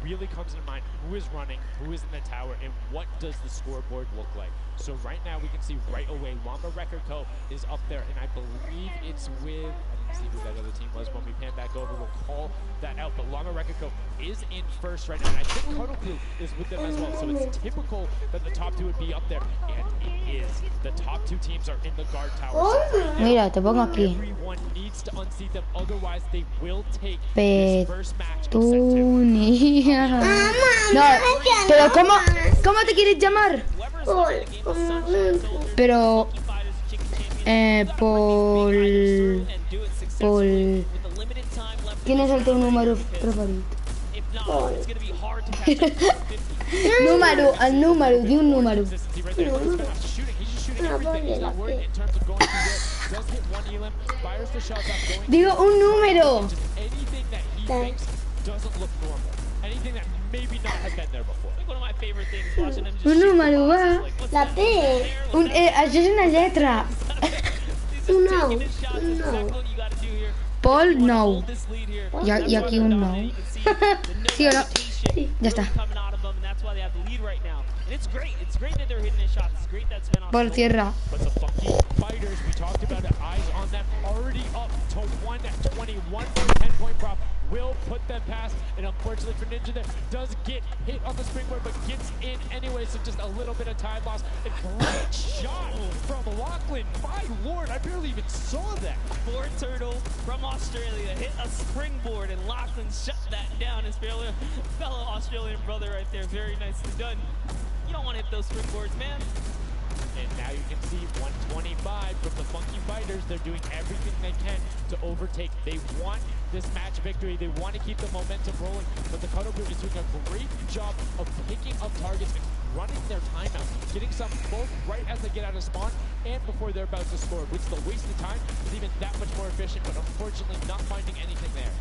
really comes into mind who is running, who is in the tower, and what does the scoreboard look like. So right now we can see right away Llama Record Co. is up there, and I believe it's with, I didn't see who that other team was. When we pan back over, we'll call that out. But Llama Record Co. is in first right now, and I think Cuddle Crew is with them as well. So it's typical that the top 2 would be up there, and it is. The top 2 teams are in the guard tower. So mira, te pongo aquí. Everyone needs to unseat them, otherwise they will take this first match. Petunia. No, pero ¿cómo te quieres llamar? Pero ¿quién es el tu número favorito? Número, al número, di un número. Digo un número. Un número va. La T. Això és una lletra. Un nou. Un nou. Paul, no. Y aquí un no. ¿Sí o no? Sí, ya está. Paul, cierra. Will put them past, and unfortunately for Ninja there, does get hit on the springboard, but gets in anyway, so just a little bit of time loss. And great shot from Lachlan. My lord, I barely even saw that. Poor Turtle from Australia hit a springboard, and Lachlan shut that down. His fellow Australian brother right there. Very nicely done. You don't want to hit those springboards, man. And now you can see 125 from the Funky Fighters. They're doing everything they can to overtake. They want this match victory. They want to keep the momentum rolling, but the Cuddle Group is doing a great job of picking up targets and running their timeout, getting some both right as they get out of spawn and before they're about to score, which the waste of time is even that much more efficient, but unfortunately not finding anything there.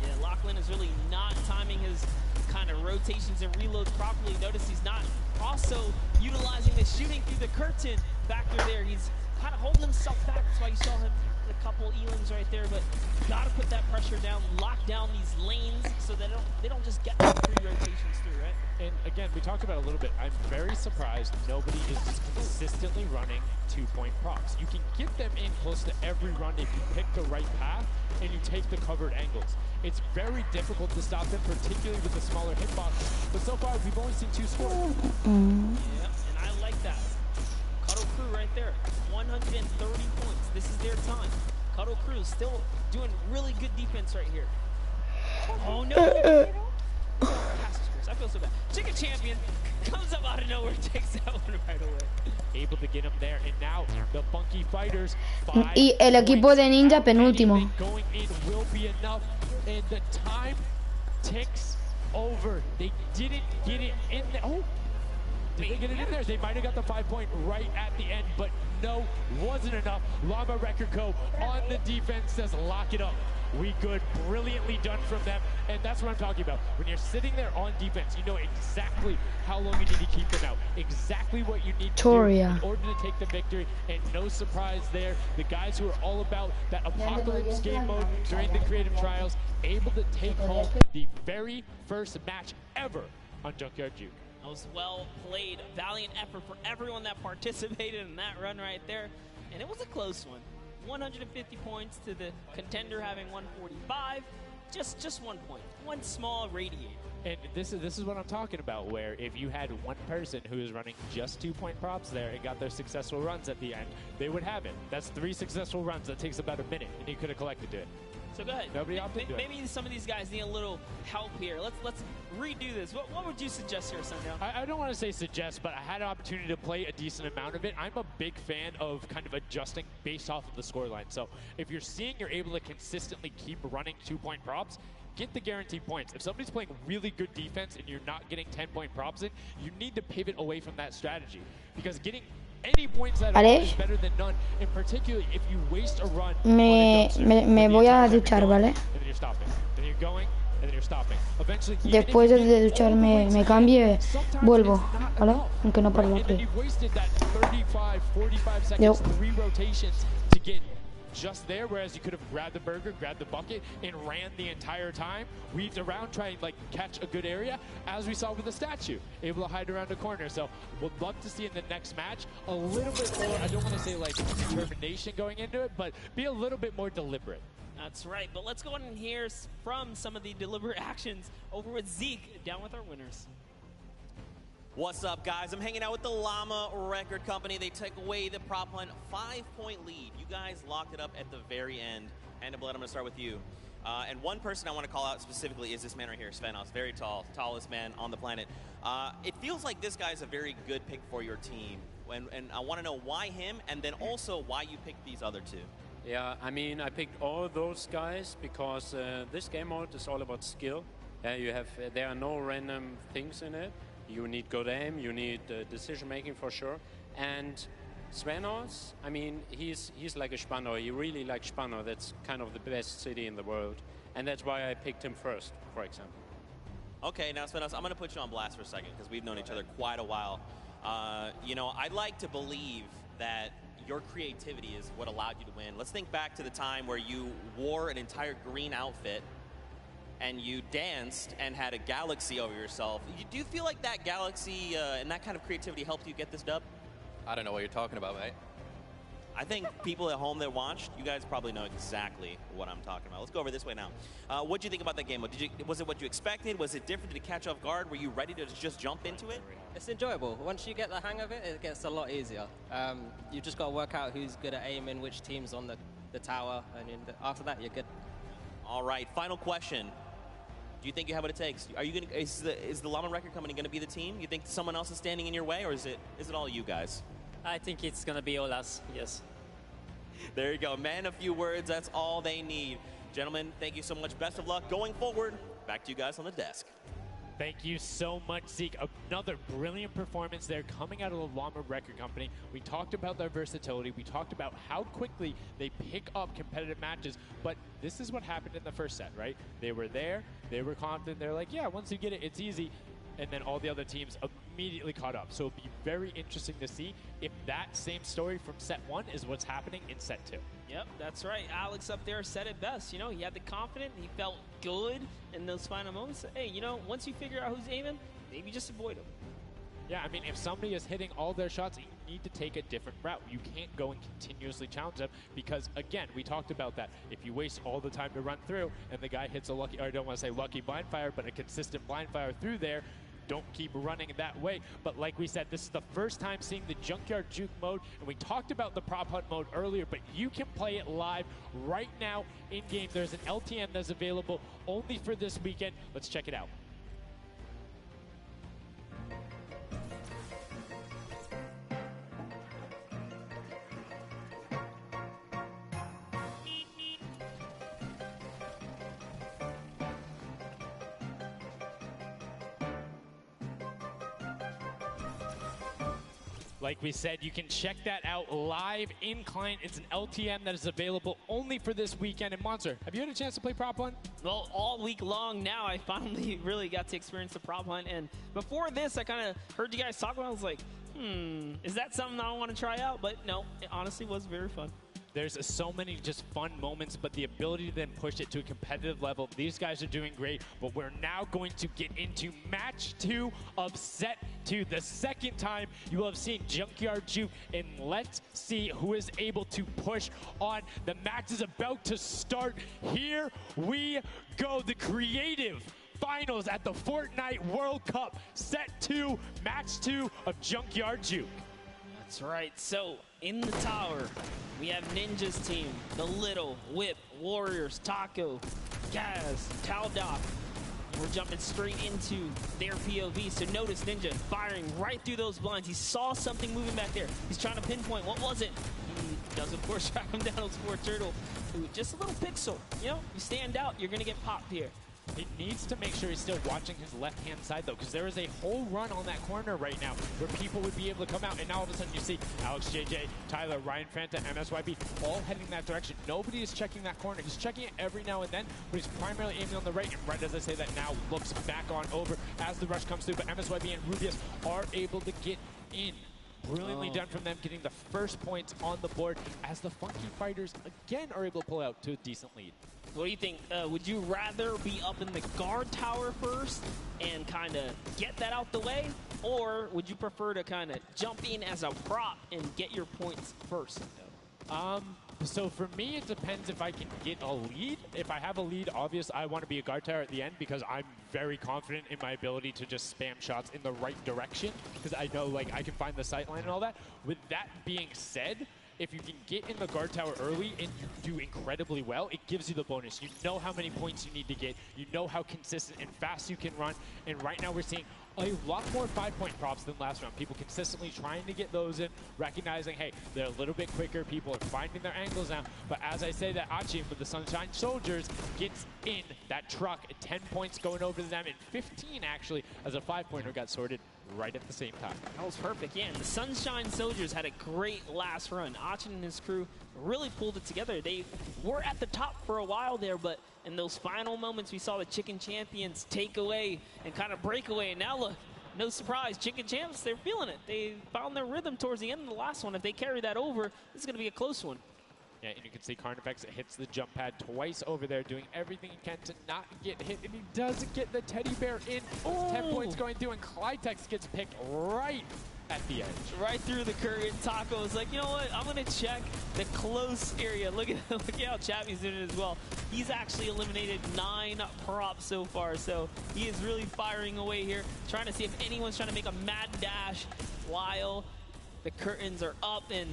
Yeah, Lachlan is really not timing his kind of rotations and reloads properly. Notice he's not also utilizing the shooting through the curtain factor there. He's kind of holding himself back. That's why you saw him with a couple Elans right there, but got to put that pressure down, lock down these lanes so that they don't just get the free rotations through, right? And again, we talked about it a little bit. I'm very surprised nobody is just consistently running 2-point props. You can get them in close to every run if you pick the right path and you take the covered angles. It's very difficult to stop them, particularly with the smaller hitbox. But so far, we've only seen 2 scores. Yeah, and I like that. Cuddle Crew right there, 130 points. This is their time. Cuddle Crew still doing really good defense right here. Oh no! I feel so bad. Chicken Champion comes up out of nowhere, takes that one right away. Able to get him there, and now the Funky Fighters. Y el equipo de Ninja penúltimo. Going in will be enough, and the time ticks over. They didn't get it in there. Oh, did they get it in there? They might have got the 5-point right at the end, but no, wasn't enough. Llama Record Co. on the defense says lock it up. We good, brilliantly done from them, and that's what I'm talking about. When you're sitting there on defense, you know exactly how long you need to keep them out, exactly what you need to do in order to take the victory, and no surprise there. The guys who are all about that apocalypse game mode during the creative trials, able to take home the very first match ever on Junkyard Juke. That was well played, valiant effort for everyone that participated in that run right there, and it was a close one. 150 points to the contender having 145. Just 1 point. One small radiator. And this is what I'm talking about, where if you had one person who is running just 2-point props there and got their successful runs at the end, they would have it. That's 3 successful runs. That takes about a minute, and you could have collected it. So go ahead. Nobody opted to do it. Maybe some of these guys need a little help here. Let's redo this. What would you suggest here, Sundown? I don't want to say suggest, but I had an opportunity to play a decent amount of it. I'm a big fan of kind of adjusting based off of the scoreline. So if you're seeing you're able to consistently keep running 2-point props, get the guaranteed points. If somebody's playing really good defense and you're not getting 10-point props in, you need to pivot away from that strategy. Because getting any points at all is better than none, and particularly if you waste a run Me voy a duchar, ¿vale? and then you're stopping, then you're going, and then you're stopping. Eventually, Después de ducharme, me cambie, vuelvo, ¿vale? Aunque no para la play. you've wasted that 35, 45 seconds, 3 rotations to get just there, whereas you could have grabbed the burger, grabbed the bucket, and ran the entire time, weaved around, trying to catch a good area, as we saw with the statue, able to hide around a corner. So would love to see in the next match a little bit more, I don't want to say determination going into it, but be a little bit more deliberate. That's right, but let's go on and hear from some of the deliberate actions over with Zeke, down with our winners. What's up, guys? I'm hanging out with the Llama Record Company. They took away the prop hunt 5-point lead. You guys locked it up at the very end. And Blood, I'm going to start with you. And one person I want to call out specifically is this man right here, Svenos. Very tall, tallest man on the planet. It feels like this guy's a very good pick for your team. And I want to know why him, and then also why you picked these other 2. Yeah, I mean, I picked all those guys because this game mode is all about skill. There are no random things in it. You need good aim, you need decision making for sure, and Svenos, I mean, he's like a Spanner. He really likes Spanner. That's kind of the best city in the world. And that's why I picked him first, for example. Okay, now Svenos, I'm going to put you on blast for a second because we've known each other quite a while. You know, I'd like to believe that your creativity is what allowed you to win. Let's think back to the time where you wore an entire green outfit and you danced and had a galaxy over yourself. Do you feel like that galaxy and that kind of creativity helped you get this dub? I don't know what you're talking about, mate. I think people at home that watched, you guys probably know exactly what I'm talking about. Let's go over this way now. What did you think about that game? Was it what you expected? Was it different? Did it catch off guard? Were you ready to just jump into it? It's enjoyable. Once you get the hang of it, it gets a lot easier. You just got to work out who's good at aiming, which team's on the tower, and after that, you're good. All right, final question. Do you think you have what it takes? Are you gonna? Is the Llama Record Company going to be the team? You think someone else is standing in your way, or is it all you guys? I think it's going to be all us, yes. There you go. Man, a few words, that's all they need. Gentlemen, thank you so much. Best of luck going forward. Back to you guys on the desk. Thank you so much, Zeke. Another brilliant performance there coming out of the Llama Record Company. We talked about their versatility. We talked about how quickly they pick up competitive matches. But this is what happened in the first set, right? They were there. They were confident. They're like, yeah, once you get it, it's easy. And then all the other teams immediately caught up. So it'll be very interesting to see if that same story from set 1 is what's happening in set 2. Yep, that's right. Alex up there said it best. You know, he had the confidence. He felt good in those final moments. Hey, you know, once you figure out who's aiming, maybe just avoid him. Yeah, I mean, if somebody is hitting all their shots, you need to take a different route. You can't go and continuously challenge them because, again, we talked about that. If you waste all the time to run through and the guy hits a lucky, or I don't want to say lucky blind fire, but a consistent blind fire through there, don't keep running that way. But like we said, this is the first time seeing the Junkyard Juke mode, and we talked about the prop hunt mode earlier, but you can play it live right now in-game. There's an LTM that's available only for this weekend. Let's check it out. Like we said, you can check that out live in client. It's an LTM that is available only for this weekend. And Monster, have you had a chance to play Prop Hunt? Well, all week long now, I finally really got to experience the Prop Hunt. And before this, I kind of heard you guys talk about it. I was like, is that something I want to try out? But no, it honestly was very fun. There's so many just fun moments, but the ability to then push it to a competitive level, these guys are doing great. But we're now going to get into match 2 of set 2. The second time you will have seen Junkyard Juke, and let's see who is able to push on. The match is about to start. Here we go. The creative finals at the Fortnite World Cup. Set 2, match 2 of Junkyard Juke. That's right. So in the tower, we have Ninja's team, the Little, Whip, Warriors, Taco, Gaz, Taldoc. We're jumping straight into their POV. So notice Ninja firing right through those blinds. He saw something moving back there. He's trying to pinpoint. What was it? He does, of course, track him down with Sport Turtle. Ooh, just a little pixel. You know, you stand out, you're going to get popped here. He needs to make sure he's still watching his left-hand side, though, because there is a whole run on that corner right now where people would be able to come out, and now all of a sudden you see Alex JJ, Tyler, Ryan Franta, MSYB all heading that direction. Nobody is checking that corner. He's checking it every now and then, but he's primarily aiming on the right, and right as I say that now looks back on over as the rush comes through, but MSYB and Rubius are able to get in. Brilliantly done from them, getting the first points on the board as the Funky Fighters again are able to pull out to a decent lead. What do you think? Would you rather be up in the guard tower first and kind of get that out the way? Or would you prefer to kind of jump in as a prop and get your points first? So for me, it depends if I can get a lead. If I have a lead, obviously I want to be a guard tower at the end because I'm very confident in my ability to just spam shots in the right direction because I know like I can find the sight line and all that. With that being said, if you can get in the guard tower early and you do incredibly well, it gives you the bonus. You know how many points you need to get. You know how consistent and fast you can run. And right now we're seeing a lot more 5-point props than last round. People consistently trying to get those in, recognizing, hey, they're a little bit quicker. People are finding their angles now. But as I say that Achim with the Sunshine Soldiers gets in that truck. 10 points going over to them, and 15 actually as a 5-pointer got sorted right at the same time. That was perfect, yeah. And the Sunshine Soldiers had a great last run. Achin and his crew really pulled it together. They were at the top for a while there, but in those final moments, we saw the Chicken Champions take away and kind of break away. And now look, no surprise, Chicken Champs, they're feeling it. They found their rhythm towards the end of the last one. If they carry that over, this is going to be a close one. Yeah, and you can see Carnifex hits the jump pad twice over there, doing everything he can to not get hit, and he does get the teddy bear in. 10 points going through, and Clytex gets picked right at the edge. Right through the curtain. Taco is like, you know what? I'm going to check the close area. Look at how Chappie's doing it as well. He's actually eliminated 9 props so far, so he is really firing away here, trying to see if anyone's trying to make a mad dash while the curtains are up, and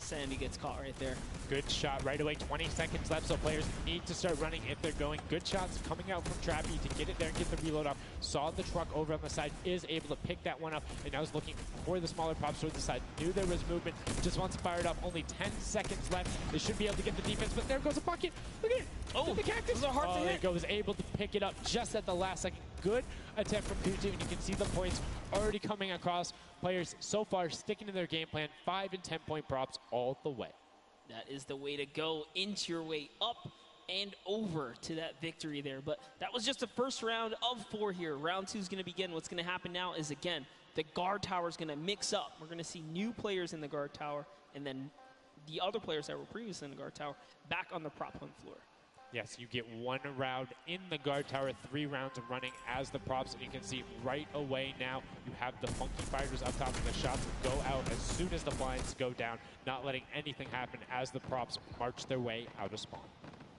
Sandy gets caught right there. Good shot right away. 20 seconds left, so players need to start running if they're going. Good shots coming out from Trappy to get it there and get the reload off. Saw the truck over on the side, is able to pick that one up, and now is looking for the smaller props towards the side. Knew there was movement, just wants to fire it up. Only 10 seconds left. They should be able to get the defense, but there goes a bucket. Look at it. Oh, the cactus. Those are hard to hit. There goes, able to pick it up just at the last second. Good attempt from Tutu, and you can see the points already coming across. Players so far sticking to their game plan. 5 and 10 point props all the way. That is the way to go. Inch your way up and over to that victory there. But that was just the first round of 4 here. Round 2 is going to begin. What's going to happen now is, again, the guard tower is going to mix up. We're going to see new players in the guard tower, and then the other players that were previously in the guard tower back on the prop hunt floor. Yes, you get 1 round in the guard tower, 3 rounds of running as the props, and you can see right away now you have the funky fighters up top, and the shots go out as soon as the blinds go down, not letting anything happen as the props march their way out of spawn.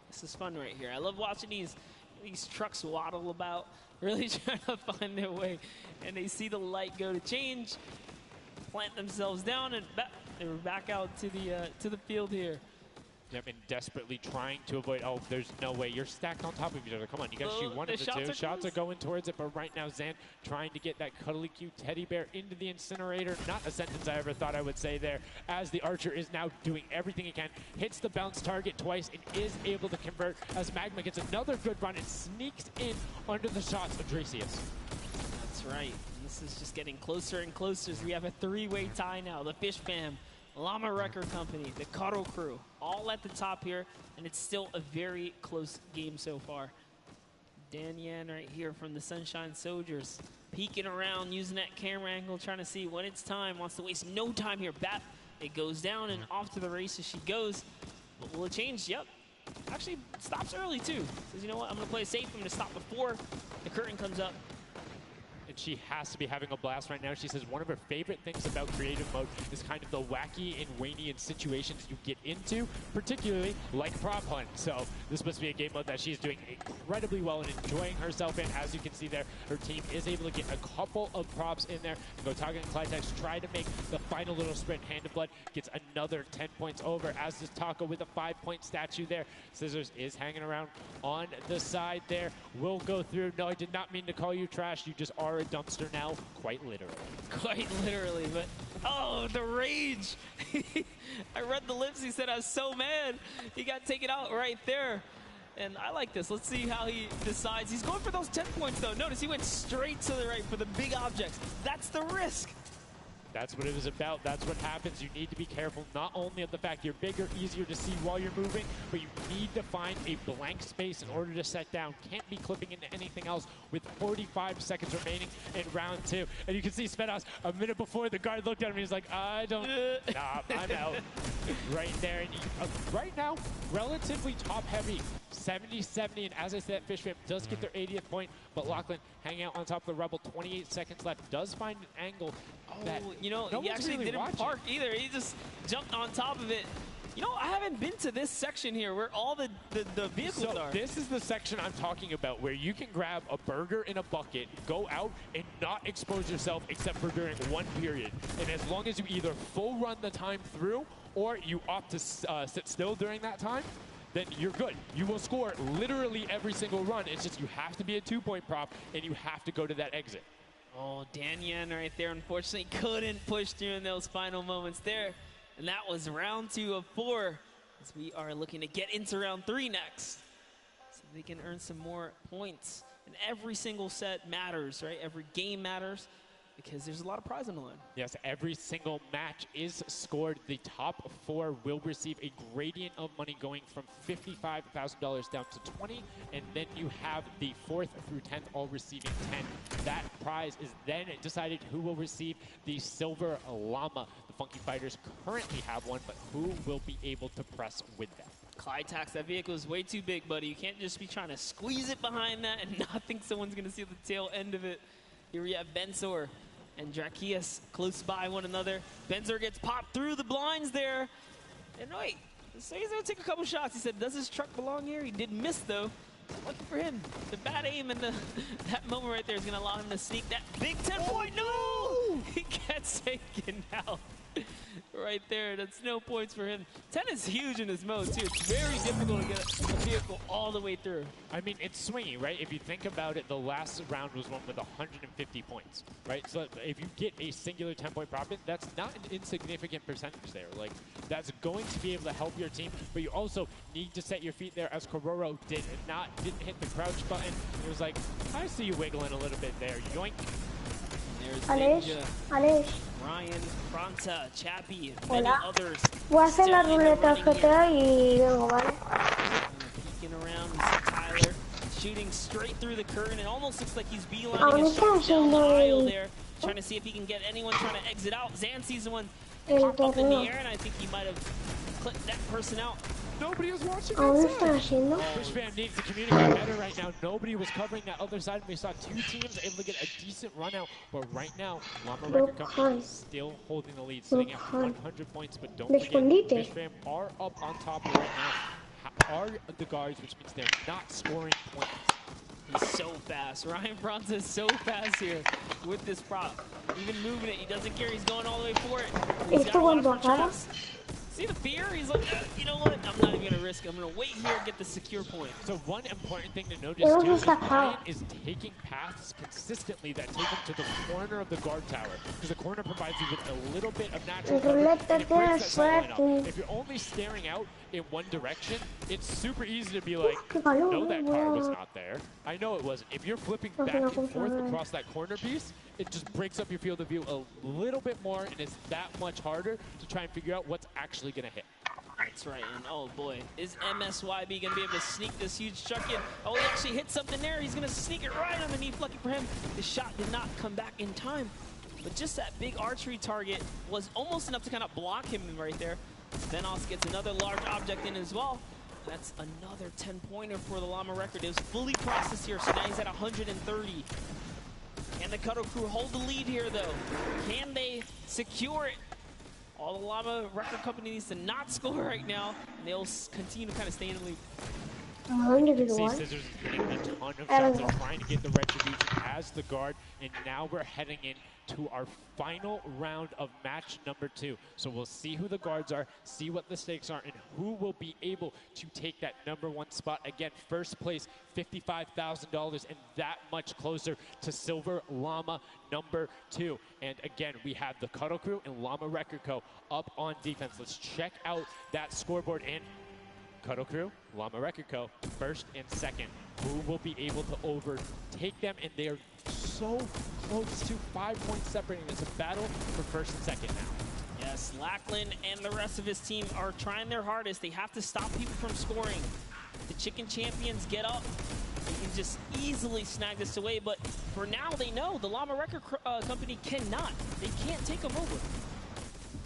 This is fun right here. I love watching these trucks waddle about, really trying to find their way, and they see the light go to change, plant themselves down, and they're back out to the field here. Yep, and desperately trying to avoid, there's no way. You're stacked on top of each other. Come on, you got to shoot one of the two. Shots are going towards it, but right now Zan trying to get that cuddly cute teddy bear into the incinerator. Not a sentence I ever thought I would say there, as the archer is now doing everything he can. Hits the bounce target twice and is able to convert as Magma gets another good run and sneaks in under the shots of Dracius. That's right. This is just getting closer and closer as we have a 3-way tie now. The Fish Fam, Llama Record Company, the Cuddle Crew, all at the top here, and it's still a very close game so far. Dan Yan right here from the Sunshine Soldiers, peeking around, using that camera angle, trying to see when it's time, wants to waste no time here. Bat, it goes down and off to the races she goes. But will it change? Yep. Actually, stops early too. Says, you know what, I'm gonna play it safe, I'm gonna stop before the curtain comes up. And she has to be having a blast right now. She says one of her favorite things about creative mode is kind of the wacky and Waynian situations you get into, particularly like prop hunt. So this must be a game mode that she's doing incredibly well and enjoying herself in. As you can see there, her team is able to get a couple of props in there. Gotaga and Clytex try to make the final little sprint. Hand of Blood gets another 10 points over, as does Taco with a 5-point statue there. Scissors is hanging around on the side there. Will go through. No, I did not mean to call you trash. You just are a dumpster now, quite literally. Quite literally, but oh, the rage. I read the lips. He said, I was so mad. He got taken out right there. And I like this. Let's see how he decides. He's going for those 10 points, though. Notice he went straight to the right for the big objects. That's the risk. That's what it was about. That's what happens. You need to be careful not only of the fact you're bigger, easier to see while you're moving, but you need to find a blank space in order to set down. Can't be clipping into anything else with 45 seconds remaining in round 2. And you can see Svetos a minute before the guard looked at him. He's like, I don't, nah, I'm out. Right there. And right now, relatively top heavy. 70-70, and as I said, Fish Fam does get their 80th point, but Lachlan hanging out on top of the Rebel, 28 seconds left, does find an angle that you know, no he actually really didn't watching. park either. He just jumped on top of it. You know, I haven't been to this section here where all the vehicles are. This is the section I'm talking about, where you can grab a burger in a bucket, go out, and not expose yourself except for during one period. And as long as you either full run the time through, or you opt to sit still during that time, then you're good. You will score literally every single run. It's just you have to be a 2-point prop, and you have to go to that exit. Oh, Dan Yan right there, unfortunately, couldn't push through in those final moments there. And that was round 2 of 4, as we are looking to get into round 3 next. So they can earn some more points. And every single set matters, right? Every game matters. because there's a lot of prize on the line. Yes, every single match is scored. The top 4 will receive a gradient of money going from $55,000 down to 20, and then you have the 4th through 10th all receiving 10. That prize is then decided who will receive the silver llama. The Funky Fighters currently have one, but who will be able to press with them? Clytax, that vehicle is way too big, buddy. You can't just be trying to squeeze it behind that and not think someone's going to see the tail end of it. Here we have Benzor and Drakias close by one another. Benzor gets popped through the blinds there. And wait, so he's going to take a couple shots. He said, does his truck belong here? He did miss, though. Lucky for him. The bad aim and that moment right there is going to allow him to sneak that big 10-point. No! He gets taken out. Right there, that's no points for him. 10 is huge in this mode, too. It's very difficult to get a vehicle all the way through. I mean, it's swingy, right? If you think about it, the last round was one with 150 points, right? So if you get a singular 10-point profit, that's not an insignificant percentage there. Like, that's going to be able to help your team, but you also need to set your feet there, as Kororo didn't hit the crouch button. It was like, I see you wiggling a little bit there. Yoink. There's Aleix. Ryan, Fronta, Chappie, and many others. Voy a hacer la ruleta GTA y vengo, ¿vale? Peeking around, Tyler shooting straight through the curtain. It almost looks like he's beelining a shot down the aisle there, trying to see if he can get anyone trying to exit out. Zan sees one pop up in the air, and I think he might have clipped that person out. Nobody is watching haciendo? Fish Fam needs to communicate better right now. Nobody was covering that other side. We saw 2 teams able to get a decent run out, but right now, Llama Record Company is still holding the lead, sitting at 100 points. But don't forget, Fish Fam are up on top right now. Are the guards, which means they're not scoring points. He's so fast. Ryan Fronta is so fast here with this prop. Even moving it, he doesn't care. He's going all the way for it. He's got a lot of controls. See the fear? He's like, you know what? I'm not even going to risk it. I'm going to wait here and get the secure point. So one important thing to notice, too, is Ryan is taking paths consistently that take him to the corner of the guard tower. Because the corner provides you with a little bit of natural cover, and it breaks that sight line up. If you're only staring out in one direction, it's super easy to be like, no, that car was not there. I know it wasn't. If you're flipping back and forth across that corner piece, it just breaks up your field of view a little bit more, and it's that much harder to try and figure out what's actually going to hit. That's right, and oh boy, is MSYB going to be able to sneak this huge truck in? Oh, he actually hit something there. He's going to sneak it right underneath. Lucky for him, the shot did not come back in time. But just that big archery target was almost enough to kind of block him right there. Venos gets another large object in as well. That's another 10-pointer for the Llama Record. It was fully processed here, so now he's at 130. Can the Cuddle Crew hold the lead here, though? Can they secure it? All the Llama Record Company needs to not score right now, and they'll continue to kind of stay in the lead. See Scissors getting a ton of shots. They're trying to get the retribution as the guard, and now we're heading in to our final round of match number 2. So we'll see who the guards are, see what the stakes are, and who will be able to take that #1 spot. Again, first place, $55,000, and that much closer to Silver Llama #2. And again, we have the Cuddle Crew and Llama Record Co. up on defense. Let's check out that scoreboard. And Cuddle Crew, Llama Record Co., first and second. Who will be able to overtake them? And they are so close to 5 points separating. It's a battle for first and second now. Yes, Lackland and the rest of his team are trying their hardest. They have to stop people from scoring. The Chicken Champions get up. They can just easily snag this away, but for now they know the Llama Record Company cannot. They can't take them over.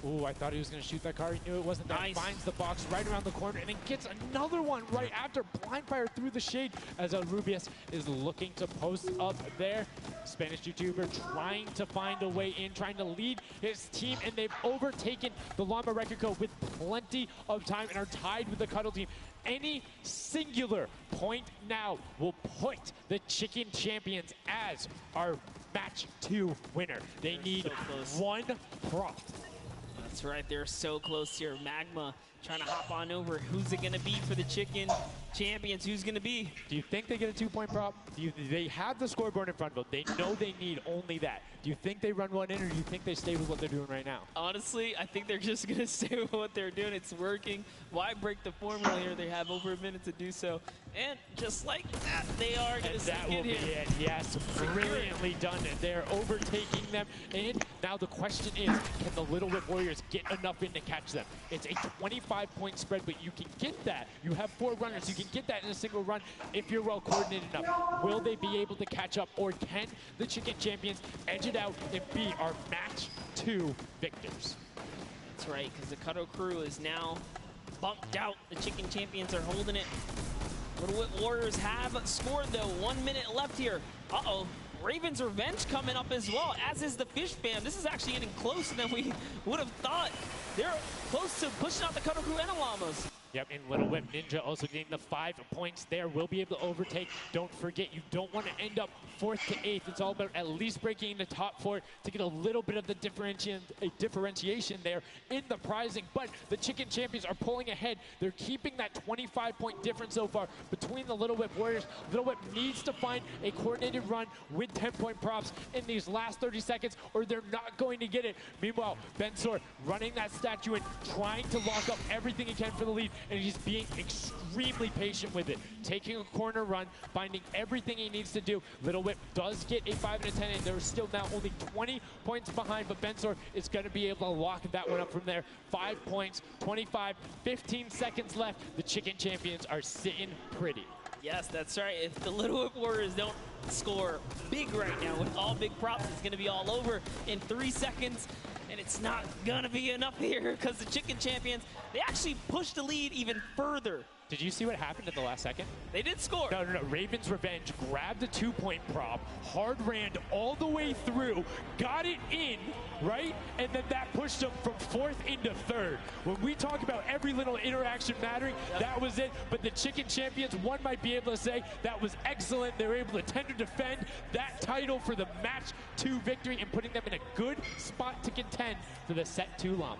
Ooh, I thought he was going to shoot that car. He knew it wasn't there. Nice. Finds the box right around the corner and then gets another one right after. Blind fire through the shade as Rubius is looking to post up there. Spanish YouTuber trying to find a way in, trying to lead his team, and they've overtaken the Llama Record Co. with plenty of time and are tied with the Cuddle team. Any singular point now will put the Chicken Champions as our match 2 winner. They need one prop. That's right, they're so close here. Magma trying to hop on over. Who's it going to be for the chicken champions? Who's going to be? Do you think they get a 2-point prop? They have the scoreboard in front of them. They know they need only that. Do you think they run one in, or do you think they stay with what they're doing right now? Honestly, I think they're just going to stay with what they're doing. It's working. Why break the formula here? They have over a minute to do so. And just like that, they are going to sneak that will it be in. it. Yes, brilliantly done. They're overtaking them. And now the question is, can the Little Whip Warriors get enough in to catch them? It's a 25-point spread, but you can get that. You have 4 runners. You can get that in a single run if you're well coordinated enough. Will they be able to catch up, or can the chicken champions edge it out and be our match 2 victors? That's right, because the Cuddle crew is now bumped out. The chicken champions are holding it. Little Whip Warriors have scored, though. 1 minute left here. Uh-oh. Raven's Revenge coming up as well, as is the Fish Fam. This is actually getting closer than we would have thought. They're close to pushing out the Cuddle crew and the Llamas. Yep, and Little Whip Ninja also getting the 5 points there. Will be able to overtake. Don't forget, you don't want to end up 4th to 8th. It's all about at least breaking in the top 4 to get a little bit of the differentiation there in the prizing. But the chicken champions are pulling ahead. They're keeping that 25-point difference so far between the Little Whip Warriors. Little Whip needs to find a coordinated run with 10-point props in these last 30 seconds, or they're not going to get it. Meanwhile, Bensor running that statue and trying to lock up everything he can for the lead. And he's being extremely patient with it. Taking a corner run, finding everything he needs to do. Little Whip does get a 5 and a 10, and they're still now only 20 points behind, but Bensor is going to be able to lock that one up from there. 5 points, 25, 15 seconds left. The chicken champions are sitting pretty. Yes, that's right. If the Little Whip Warriors don't score big right now with all big props, it's going to be all over in 3 seconds. And it's not going to be enough here because the chicken champions, they actually pushed the lead even further. Did you see what happened at the last second? They did score. No. Raven's Revenge grabbed the 2-point prop, hard ran all the way through, got it in, right? And then that pushed them from 4th into 3rd. When we talk about every little interaction mattering, that was it. But the chicken champions, one might be able to say that was excellent. They were able to tender defend that title for the match 2 victory and putting them in a good spot to contend for the set 2 Llama.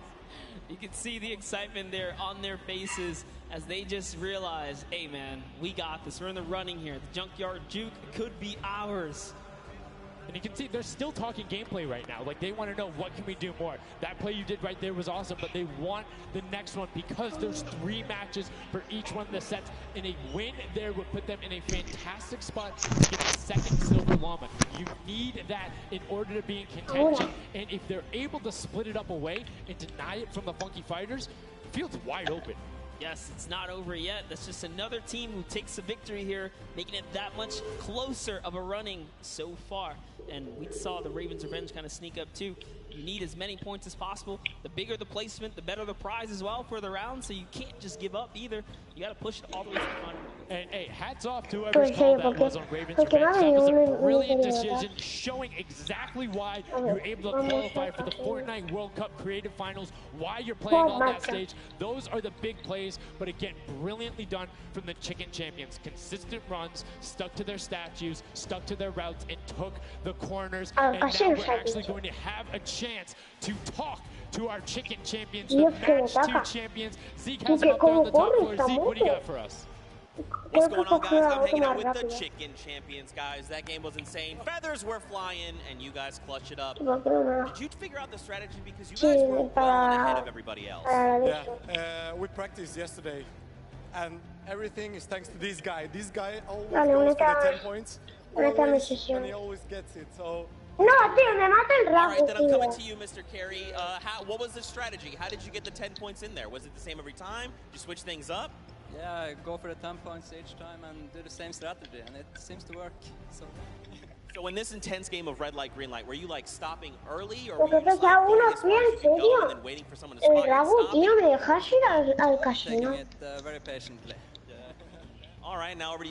You can see the excitement there on their faces as they just realize, hey man, we got this. We're in the running here. The Junkyard Juke could be ours. And you can see they're still talking gameplay right now. Like, they want to know, what can we do more? That play you did right there was awesome, but they want the next one because there's 3 matches for each one of the sets. And a win there would put them in a fantastic spot to get the 2nd Silver Llama. You need that in order to be in contention. And if they're able to split it up away and deny it from the Funky Fighters, the field's wide open. Yes, it's not over yet. That's just another team who takes the victory here, making it that much closer of a running so far. And we saw the Ravens Revenge kind of sneak up too. You need as many points as possible. The bigger the placement, the better the prize as well for the round. So you can't just give up either. You got to push it all the way to the final. And hey, hats off to whoever's call that was on Ravens Revenge. That was a brilliant decision, showing exactly why you're able to qualify for the Fortnite World Cup Creative Finals, why you're playing on that stage. Those are the big plays, but again, brilliantly done from the chicken champions. Consistent runs, stuck to their statues, stuck to their routes, and took the corners. And now we're actually going to have a chance to talk to our chicken champions, the match 2 champions. Zeke has them up there on the top floor. Zeke, what do you got for us? What's going on, guys? I'm hanging out with the chicken champions, guys. That game was insane. Feathers were flying, and you guys clutched it up. Did you figure out the strategy? Because you guys were well ahead of everybody else. Yeah, we practiced yesterday, and everything is thanks to this guy. This guy always goes for the 10 points, always, and he always gets it. So. No, tío, me mata el All rabo, right, then I'm coming tío. to you, Mr. Carey. What was the strategy? How did you get the 10 points in there? Was it the same every time? Did you switch things up? Yeah, go for the 10 points each time and do the same strategy, and it seems to work. So in this intense game of red light, green light, were you like stopping early, or Porque were you just like pesaba going uno as far as you could go and then waiting for someone to El spot you and rabo, stop tío, you? me dejas ir al Taking casino. it very patiently. All right, now over to you.